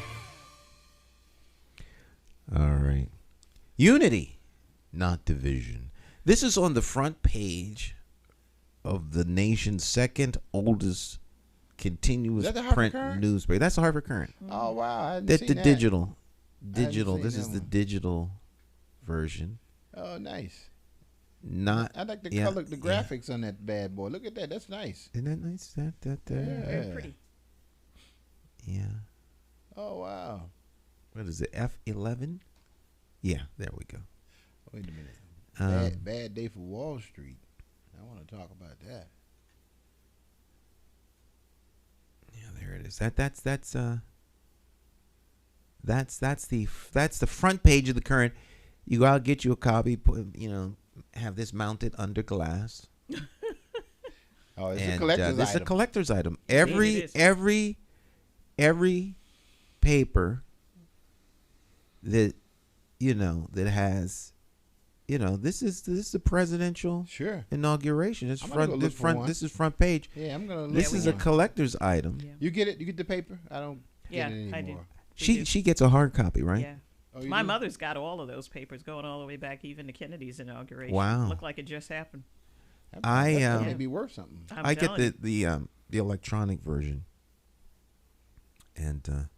S3: All right. Unity, not division. This is on the front page of the nation's second oldest continuous
S4: Is that the Harvard
S3: print
S4: Current?
S3: newspaper. That's the Harvard Current.
S4: Oh, wow. I hadn't
S3: The
S4: seen that.
S3: digital.
S4: seen
S3: This
S4: that
S3: is the
S4: one.
S3: digital version.
S4: Oh, nice.
S3: Not.
S4: I like the
S3: yeah,
S4: color, the
S3: yeah.
S4: graphics on that bad boy. Look at that. That's nice.
S3: Isn't that nice?
S5: Very pretty.
S3: Yeah.
S4: Oh, wow.
S3: What is it? F11? Yeah, there we go.
S4: Wait a minute.
S3: Um,
S4: Bad day for Wall Street. I want to talk about that.
S3: Yeah, there it is. That's the front page of the Current. You go out, get you a copy, have this mounted under glass.
S4: Oh, it's a
S3: And
S4: collector's
S3: this is a
S4: item.
S3: collector's item.
S5: Indeed it
S3: Every paper that that has this is the presidential
S4: Sure.
S3: inauguration. It's
S4: I'm gonna go
S3: front
S4: look
S3: this
S4: for
S3: front
S4: one.
S3: this is front page.
S4: Yeah, I'm gonna.
S3: This
S4: look
S3: is
S4: for
S3: a
S4: one.
S3: collector's item.
S5: Yeah.
S4: You get it? You get the paper? I don't
S5: Yeah,
S4: get it
S5: I do.
S4: anymore.
S3: She gets a hard copy, right?
S5: Yeah.
S4: Oh, you
S5: My
S4: do?
S5: mother's got all of those papers going all the way back even to Kennedy's inauguration.
S3: Wow.
S5: Looked like it just happened.
S3: I
S4: That may be worth something.
S5: I'm
S3: I get
S5: telling you.
S3: the electronic version. And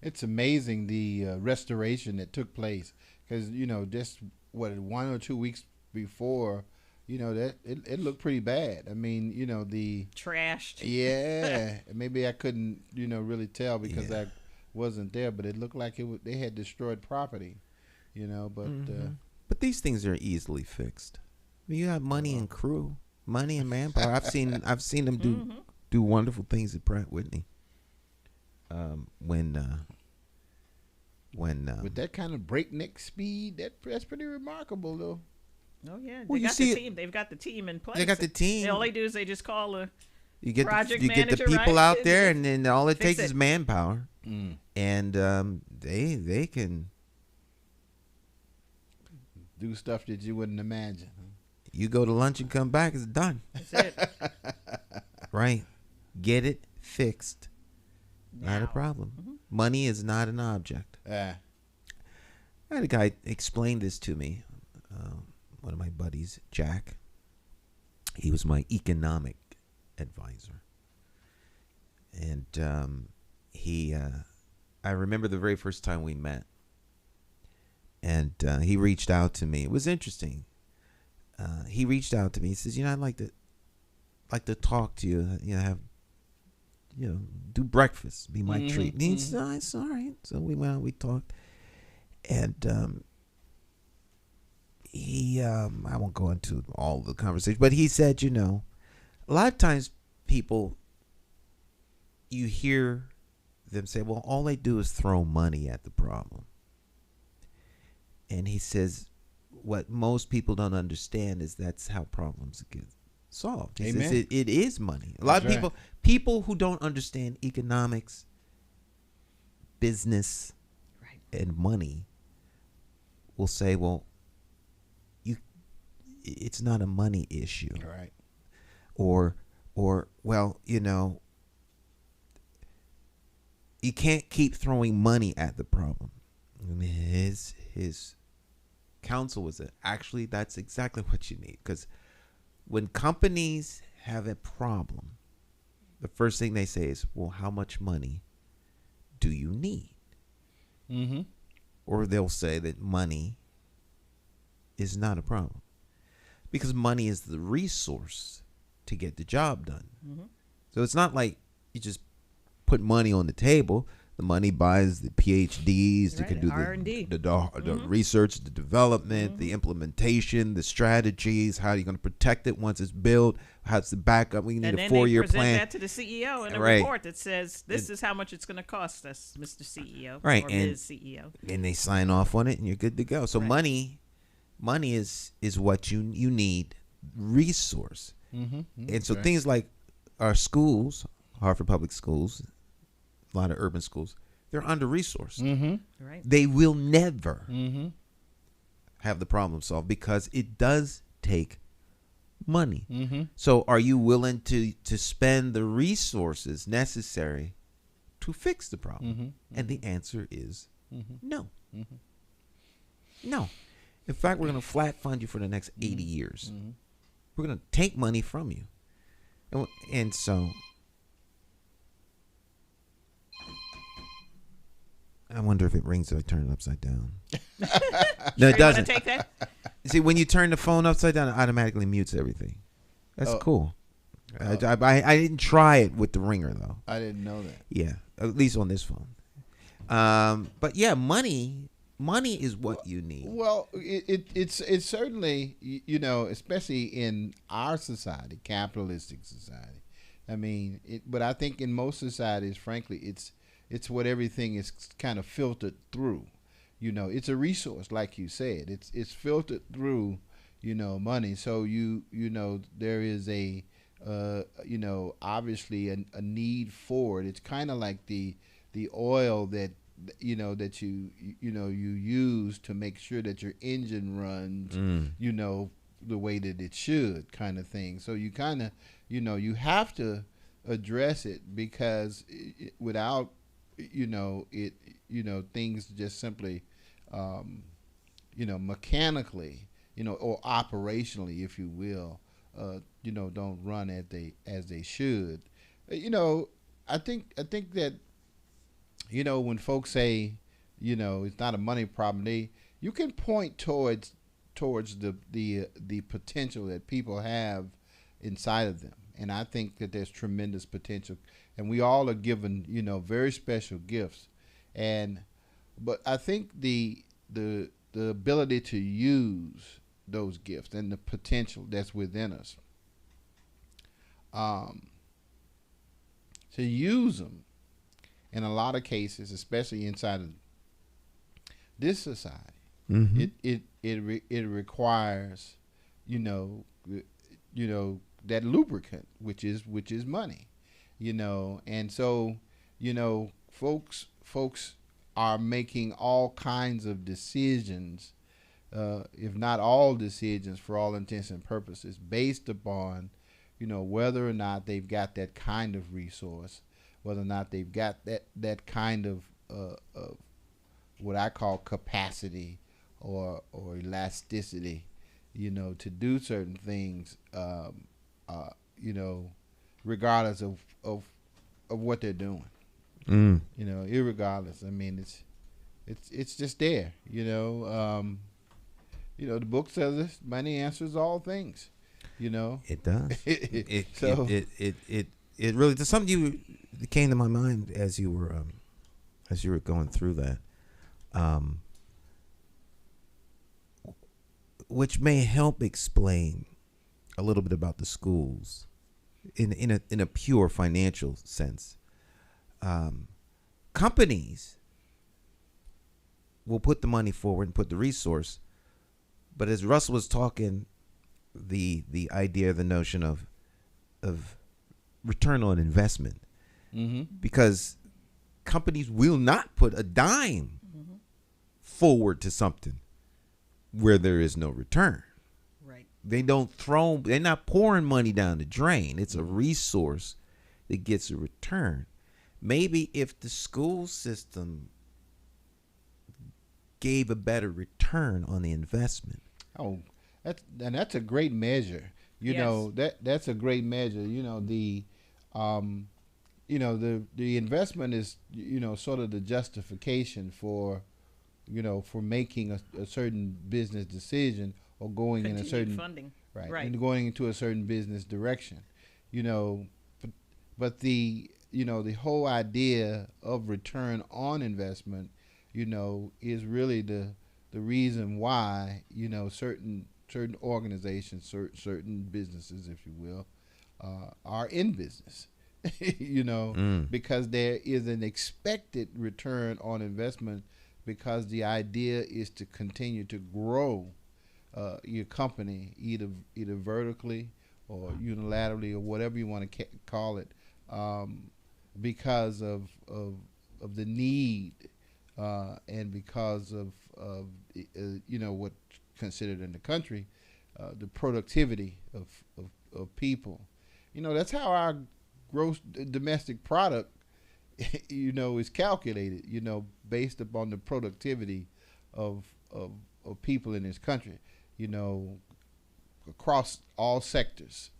S4: It's amazing the restoration that took place because just 1 or 2 weeks before, that it looked pretty bad. I mean, the
S5: Trashed.
S4: yeah, maybe I couldn't really tell because
S3: Yeah.
S4: I wasn't there, but it looked like they had destroyed property, but
S3: but these things are easily fixed. I mean, you have money and crew, money and manpower. I've seen them do wonderful things at Pratt Whitney. When
S4: with that kind of breakneck speed, that's pretty remarkable though.
S5: Oh yeah,
S3: Well,
S5: they
S3: you
S5: got
S3: see
S5: the
S3: it-
S5: team. They've got the team in place.
S3: they got the team.
S5: All they do is they just call the
S3: You get
S5: project
S3: you get the
S5: manager,
S3: people
S5: right?
S3: out there, and then all it
S5: Fix
S3: takes
S5: it.
S3: is manpower,
S4: Mm.
S3: and they can.
S4: Do stuff that you wouldn't imagine.
S3: You go to lunch and come back, it's done.
S5: That's it.
S3: Right? Get it fixed. Not a
S5: Now.
S3: problem. Money is not an object. I had a guy explain this to me. One of my buddies, Jack. He was my economic advisor. And I remember the very first time we met. and he reached out to me. It was interesting. He reached out to me. He says, I'd like to talk to you. Have do breakfast, be my treat. And he said, it's all right. So we went out, we talked, and he I won't go into all the conversation, but he said, a lot of times people, you hear them say, well, all they do is throw money at the problem. And he says, what most people don't understand is that's how problems get solved. He says it is money. A lot of people who don't understand economics, business, and money will say, well, it's not a money issue.
S4: Right.
S3: Or well, you can't keep throwing money at the problem. And his counsel was that actually that's exactly what you need, because when companies have a problem, the first thing they say is, well, how much money do you need? Mm-hmm. Or they'll say that money is not a problem, because money is the resource to get the job done. Mm-hmm. So it's not like you just put money on the table. The money buys the PhDs, they can do the research, the development, the implementation, the strategies. How are you going to protect it once it's built? How's the backup? We need a 4-year plan.
S5: And then they present that to the CEO in a report that says, this is how much it's going to cost us, Mr. CEO, or Ms. CEO.
S3: And they sign off on it, and you're good to go. So money is what you need, resource. And so things like our schools, Hartford Public Schools, a lot of urban schools, they're under-resourced. Right. They will never have the problem solved because it does take money. So are you willing to spend the resources necessary to fix the problem? And the answer is no. No. In fact, we're going to flat fund you for the next 80 years. We're going to take money from you. And so I wonder if it rings if I turn it upside down. No, it doesn't.
S5: Take that?
S3: See, when you turn the phone upside down, it automatically mutes everything. That's cool. I didn't try it with the ringer, though.
S4: I didn't know that.
S3: Yeah, at least on this phone. But yeah, money is what you need.
S4: Well, it's certainly, especially in our society, capitalistic society. I mean, but I think in most societies, frankly, it's what everything is kind of filtered through. It's a resource, like you said. It's filtered through, money. So there is obviously a need for it. It's kind of like the oil that you use to make sure that your engine runs, the way that it should, kind of thing. So you kind of, you have to address it, because without things just simply, mechanically, or operationally, if you will, don't run as they should. I think that, when folks say, it's not a money problem, you can point towards the potential that people have inside of them. And I think that there's tremendous potential, and we all are given, very special gifts. But I think the ability to use those gifts and the potential that's within us, to use them in a lot of cases, especially inside of this society, it requires, that lubricant, which is money, and so, folks are making all kinds of decisions, if not all decisions, for all intents and purposes, based upon, whether or not they've got that kind of resource, whether or not they've got that kind of what I call capacity or elasticity, to do certain things, regardless of what they're doing. Irregardless. I mean, it's just there. The book says this: money answers all things.
S3: It does. It
S4: So-
S3: it really. There's something that came to my mind as you were going through that, which may help explain a little bit about the schools in a pure financial sense. Companies will put the money forward and put the resource, but as Russell was talking, the idea, the notion of return on investment, because companies will not put a dime forward to something where there is no return.
S5: Right.
S3: They're not pouring money down the drain. It's a resource that gets a return. Maybe if the school system gave a better return on the investment.
S4: Oh, that's a great measure. That's a great measure. The investment is sort of the justification for making a certain business decision or going in a
S5: Continued
S4: certain
S5: funding.
S4: right, and going into a certain business direction. But the whole idea of return on investment, is really the reason why certain organizations, certain businesses, if you will, are in business. Because there is an expected return on investment, because the idea is to continue to grow your company either vertically or unilaterally or whatever you want to call it, because of the need and because of what's considered in the country the productivity of people. That's how our gross domestic product is calculated, based upon the productivity of people in this country, across all sectors.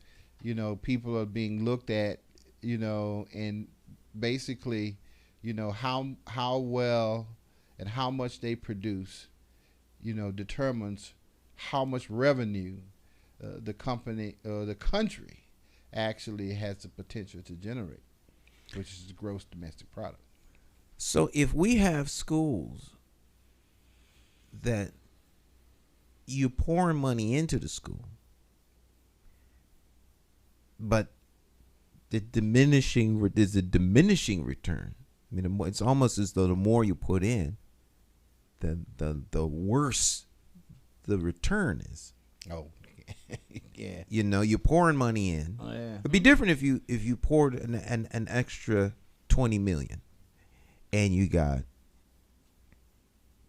S4: People are being looked at, and basically, how well and how much they produce, determines how much revenue the company or the country actually has the potential to generate, which is the gross domestic product.
S3: So if we have schools that you pouring money into the school, but there's a diminishing return. I mean, it's almost as though the more you put in, the worse the return is.
S4: Oh, yeah.
S3: You're pouring money in.
S4: Oh, yeah.
S3: It'd be different if you poured an extra $20 million, and you got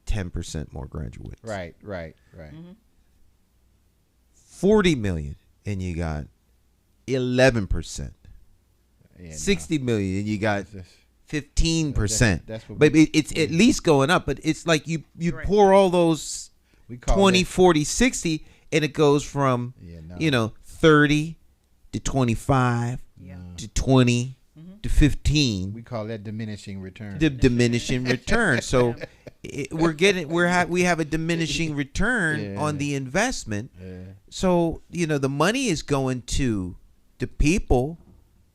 S3: 10% more graduates.
S4: Right.
S5: Mm-hmm.
S3: $40 million, and you got 11%.
S4: Yeah,
S3: $60 million, and you got
S4: That's-
S3: 15%.
S4: that's what
S3: But
S4: we-
S3: it's at least going up. But it's like you
S5: Right.
S3: pour all those
S4: we call
S3: 20,
S4: that-
S3: 40, 60, and it goes from
S4: Yeah, no.
S3: 30 to 25
S5: Yeah.
S3: to 20 to 15.
S4: We call that diminishing return.
S3: The diminishing return. So we have a diminishing return
S4: Yeah.
S3: on the investment.
S4: Yeah.
S3: So the money is going to the people,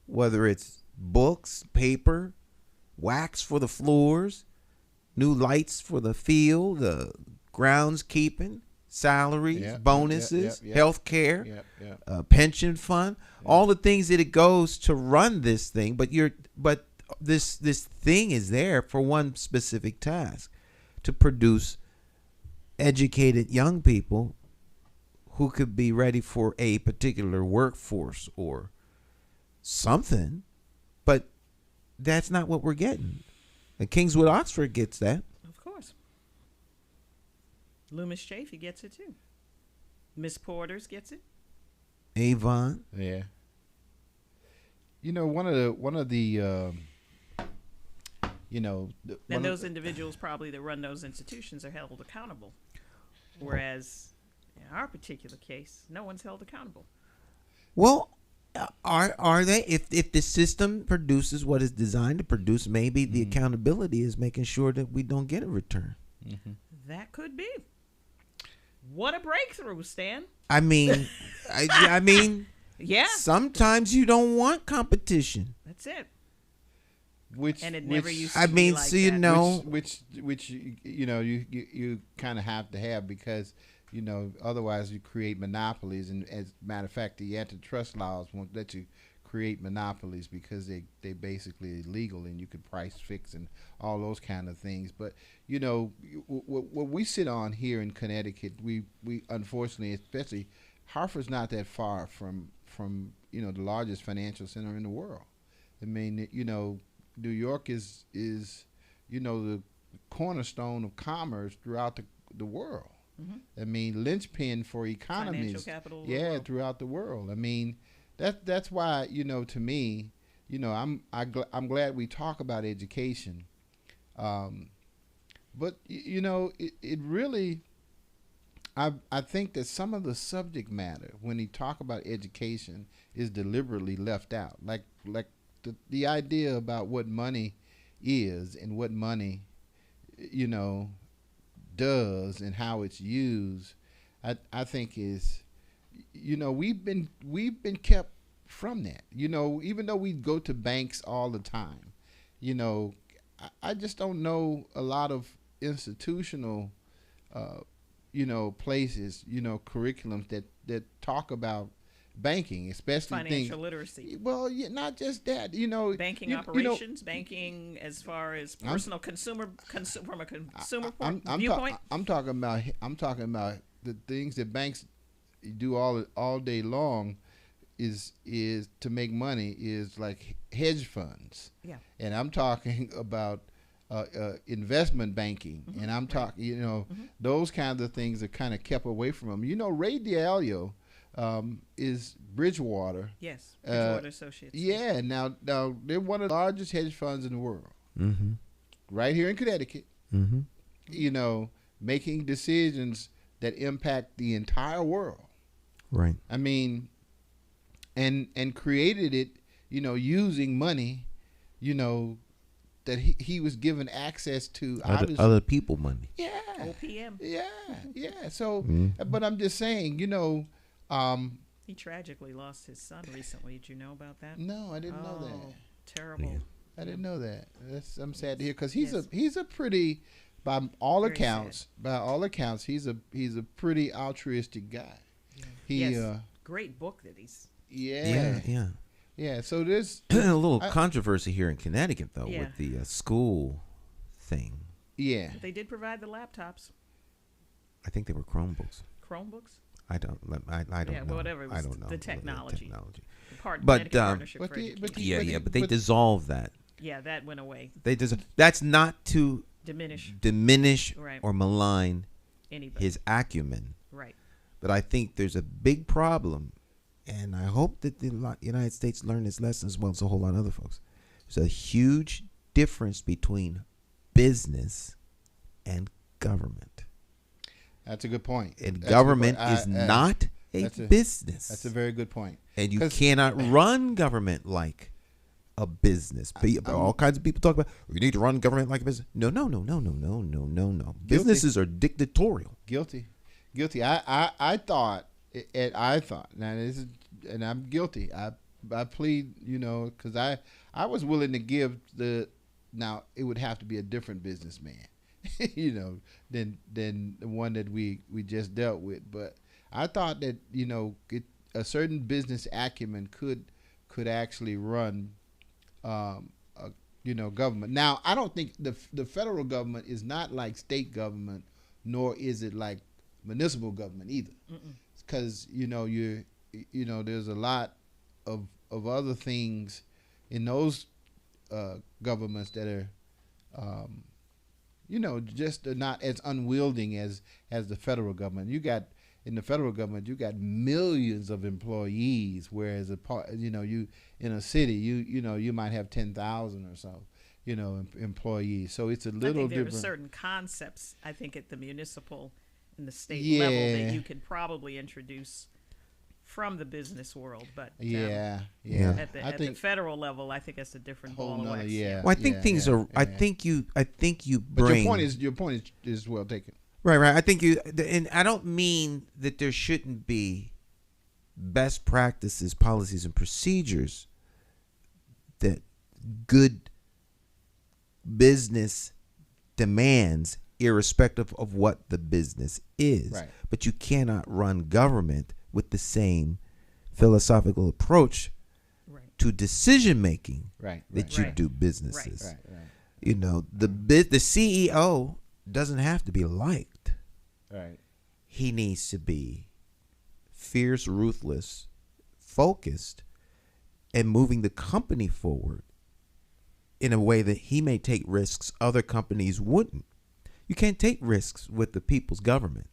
S3: whether it's books, paper, wax for the floors, new lights for the field, groundskeeping, salaries,
S4: Yeah,
S3: bonuses,
S4: yeah.
S3: health care,
S4: Yeah.
S3: pension fund, all the things that it goes to run this thing. But this thing is there for one specific task, to produce educated young people who could be ready for a particular workforce or something. But that's not what we're getting. And Kingswood Oxford gets that.
S5: Of course. Loomis Chaffee gets it too. Miss Porter's gets it.
S3: Avon.
S4: Yeah. One of the
S5: And those individuals probably that run those institutions are held accountable. Whereas in our particular case, no one's held accountable.
S3: Well, Are they? If the system produces what it's designed to produce, maybe the accountability is making sure that we don't get a return.
S5: That could be. What a breakthrough, Stan.
S3: I mean, I mean,
S5: Yeah,
S3: sometimes you don't want competition.
S5: that's it.
S4: And
S5: it never used to
S3: I
S5: be
S3: mean,
S5: like
S3: so you
S5: that.
S3: know,
S4: which you kind of have to have, because otherwise you create monopolies, and as a matter of fact, the antitrust laws won't let you create monopolies because they basically illegal, and you could price fix and all those kind of things. But what we sit on here in Connecticut, we unfortunately, especially Hartford's not that far from the largest financial center in the world. I mean, New York is the cornerstone of commerce throughout the world. I mean, linchpin for economies.
S5: Financial capital of the world.
S4: Throughout the world. I mean, that's why to me, I'm glad we talk about education, but it really, I think that some of the subject matter when you talk about education is deliberately left out, like the idea about what money is and what money does and how it's used. I think is we've been kept from that. Even though we go to banks all the time, I just don't know a lot of institutional places, curriculums that talk about banking, especially
S5: Financial literacy.
S4: Well, not just that.
S5: Banking operations, banking as far as personal consumer from a consumer viewpoint.
S4: I'm talking about the things that banks do all day long is to make money, is like hedge funds. Yeah. And I'm talking about investment banking, and I'm talking, those kinds of things are kind of kept away from them. Ray Dalio is Bridgewater.
S5: Yes, Bridgewater Associates.
S4: Yeah, now they're one of the largest hedge funds in the world. Right here in Connecticut. Making decisions that impact the entire world.
S3: right?
S4: I mean, and created it, using money, that he was given access to
S3: Other people money.
S4: Yeah.
S5: OPM.
S4: Yeah. So, but I'm just saying,
S5: He tragically lost his son recently. Did you know about that?
S4: No, I didn't know that.
S5: Terrible.
S3: Yeah.
S4: I didn't know that. I'm sad to hear, because he's a pretty, by all accounts, he's a pretty altruistic guy.
S5: Yeah. Great book that he's.
S4: Yeah. So there's
S3: a little controversy here in Connecticut, though,
S5: Yeah.
S3: with the school thing.
S4: Yeah.
S5: But they did provide the laptops.
S3: I think they were Chromebooks.
S5: Chromebooks?
S3: I don't know.
S5: Whatever. It was
S3: I don't know
S5: the technology.
S3: But
S5: Partnership for Education.
S3: but they dissolved that.
S5: Yeah, that went away.
S3: That's not to
S5: diminish
S3: right.
S5: or
S3: malign
S5: anybody.
S3: his acumen.
S5: Right.
S3: But I think there's a big problem, and I hope that the United States learn this lesson as well as a whole lot of other folks. There's a huge difference between business and government.
S4: That's a good point.
S3: And government is not a business.
S4: That's a very good point.
S3: And you cannot run government like a business. All kinds of people talk about, you need to run government like a business. No. Businesses are dictatorial.
S4: Guilty. I thought, now this is, and I'm guilty. I plead, because I was willing to give now it would have to be a different businessman, than the one that we just dealt with. But I thought that, a certain business acumen could actually run, government. Now, I don't think the federal government is not like state government, nor is it like municipal government either, because there's a lot of other things in those governments that are just not as unwielding as the federal government. In the federal government, you got millions of employees, whereas you in a city, you might have 10,000 or so, employees. So it's a little different.
S5: There are certain concepts, I think, at the municipal and the state level that you could probably introduce from the business world, but
S4: Yeah.
S5: at the
S4: I think
S5: the federal level, I think it's a different
S4: whole
S5: ball of
S4: nother,
S5: wax.
S4: yeah.
S3: Well, I think things are. I think you
S4: But
S3: bring.
S4: your point is well taken.
S3: Right. I think and I don't mean that there shouldn't be best practices, policies, and procedures that good business demands, irrespective of what the business is.
S4: Right.
S3: But you cannot run government with the same philosophical approach to decision making that you do businesses.
S4: Right.
S3: You know, the CEO doesn't have to be liked.
S4: Right.
S3: He needs to be fierce, ruthless, focused, and moving the company forward in a way that he may take risks other companies wouldn't. You can't take risks with the people's government.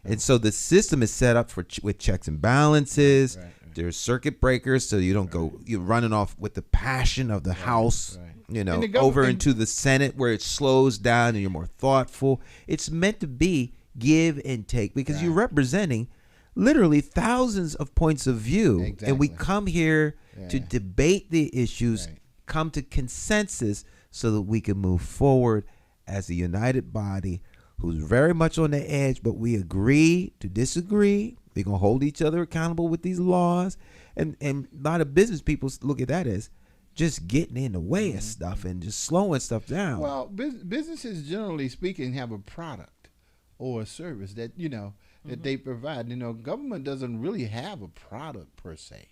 S3: And so the system is set up with checks and balances.
S4: Right.
S3: There's circuit breakers, so you don't go, you're running off with the passion of the House, you know, over into the Senate where it slows down and you're more thoughtful. It's meant to be give and take because you're representing literally thousands of points of view. And we come here to debate the issues, come to consensus so that we can move forward as a united body who's very much on the edge, but we agree to disagree. We're going to hold each other accountable with these laws. And a lot of business people look at that as just getting in the way of stuff and just slowing stuff down.
S4: Well, businesses, generally speaking, have a product or a service that, you know, that they provide. You know, government doesn't really have a product per se.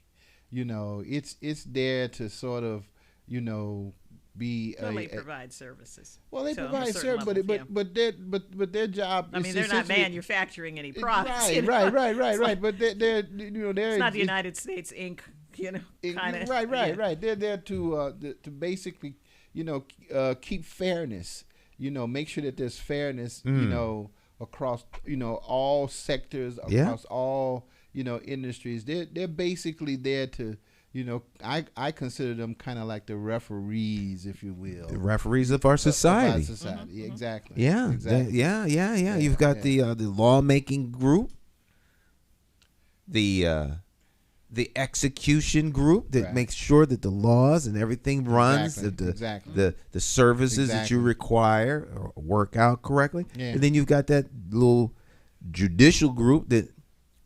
S4: You know, it's there to sort of, you know, be
S5: they provide services.
S4: Well, they provide service, but their job.
S5: I mean, they're not manufacturing any products.
S4: Right. But they're
S5: it's not the United States Inc. You know, kind of.
S4: Right. They're there to basically, you know, keep fairness. You know, make sure that there's fairness. You know, across all sectors, across all industries. They're basically there to. You know, I consider them kind of like the referees, if you will.
S3: The referees of our society.
S4: Exactly.
S3: Yeah,
S4: exactly.
S3: Yeah. You've got the lawmaking group, the execution group that makes sure that the laws and everything runs, the services that you require or work out correctly. Yeah. And then you've got that little judicial group that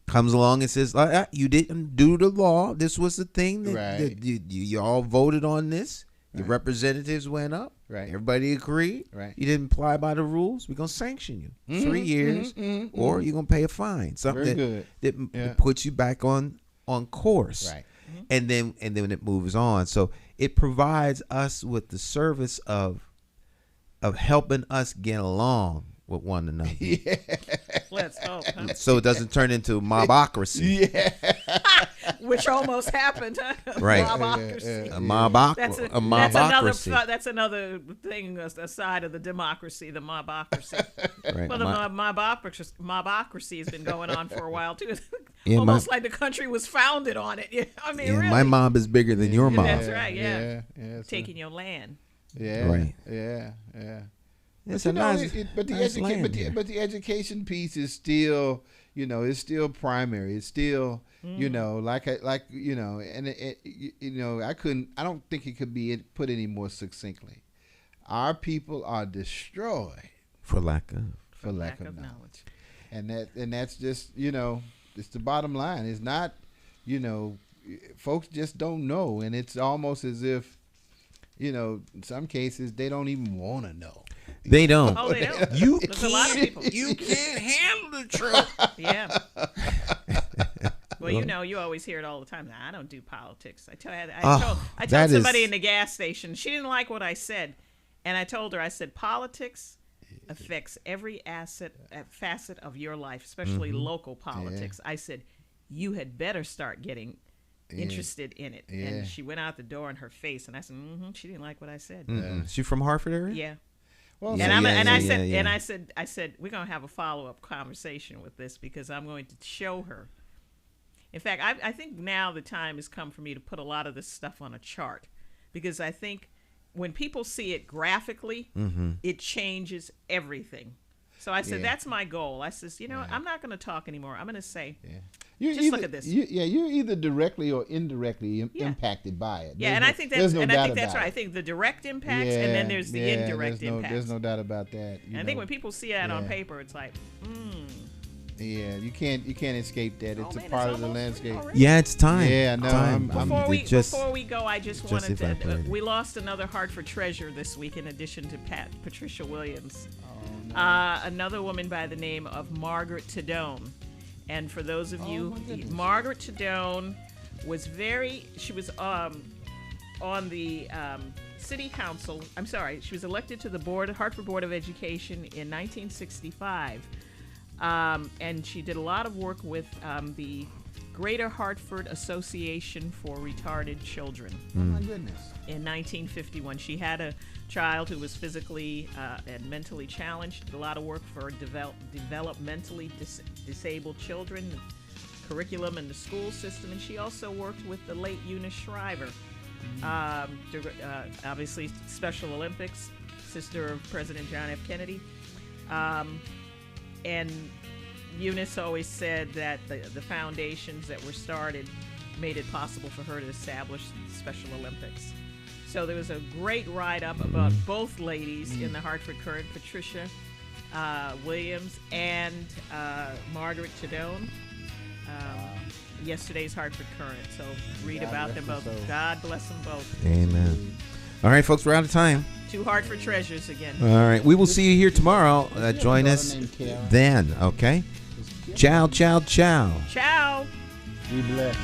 S3: comes along and says, you didn't do the law. This was the thing that you all voted on this. Your representatives went up. Right. Everybody agreed. Right. You didn't apply by the rules. We're going to sanction you 3 years or you're going to pay a fine. Something that puts you back on course. Right. And then it moves on. So it provides us with the service of helping us get along with one another. Yeah.
S5: Let's hope. Huh?
S3: So it doesn't turn into mobocracy.
S5: Which almost happened.
S3: Right.
S5: Mobocracy.
S3: A mobocracy.
S5: That's another thing aside of the democracy, the mobocracy.
S3: Right.
S5: Well, the mobocracy has been going on for a while too. Almost like the country was founded on it. I mean, really.
S3: My mob is bigger than your mob.
S5: That's right. Yeah. Taking your land.
S4: Yeah.
S3: Right.
S4: Yeah.
S3: It's
S4: but,
S3: but
S4: the education piece is still, it's still primary. It's still, I don't think it could be put any more succinctly. Our people are destroyed
S3: for lack of
S4: knowledge. And that's just, it's the bottom line. It's not, folks just don't know. And it's almost as if, in some cases, they don't even want to know.
S3: They don't.
S5: Oh, they don't.
S3: You
S5: There's a lot of people.
S3: You can't handle the truth.
S5: Yeah. Well, you always hear it all the time. I don't do politics. I told somebody in the gas station. She didn't like what I said, and I told her. I said politics affects every facet of your life, especially local politics. Yeah. I said you had better start getting interested in it. Yeah. And she went out the door in her face, and I said, she didn't like what I said.
S3: Is she from Hartford area?
S5: Yeah. Well, I said we're gonna have a follow-up conversation with this because I'm going to show her. In fact, I think now the time has come for me to put a lot of this stuff on a chart because I think when people see it graphically, it changes everything. So I said that's my goal. I says, I'm not going to talk anymore. I'm going to say, Just look at this.
S4: You're either directly or indirectly impacted by it.
S5: Yeah, and I think that's right. I think the direct impacts, and then there's the indirect impacts.
S4: There's no doubt about that.
S5: I think when people see that on paper, it's like,
S4: Yeah, you can't escape that. It's a part of the landscape.
S3: Yeah, it's time.
S4: Yeah, no,
S3: time.
S5: Before we go, I just wanted to. We lost another Hartford treasure this week, in addition to Patricia Williams. Oh, no. Another woman by the name of Margaret Tadone. And for those of you, Margaret Tadone was she was on the city council. I'm sorry, she was elected to the Hartford Board of Education in 1965. And she did a lot of work with the Greater Hartford Association for Retarded Children.
S4: Oh my goodness.
S5: In 1951, she had a child who was physically and mentally challenged. Did a lot of work for developmentally disabled children, curriculum in the school system, and she also worked with the late Eunice Shriver. Obviously, Special Olympics, sister of President John F. Kennedy. And Eunice always said that the foundations that were started made it possible for her to establish Special Olympics. So there was a great write-up about both ladies in the Hartford Current, Patricia Williams and Margaret Tadone. Yesterday's Hartford Current. So read about them both. God bless them both.
S3: Amen. All right, folks, we're out of time.
S5: 2 Hartford treasures again.
S3: All right, we will see you here tomorrow. Join us then, okay? Ciao, ciao, ciao.
S5: Ciao.
S4: Be blessed.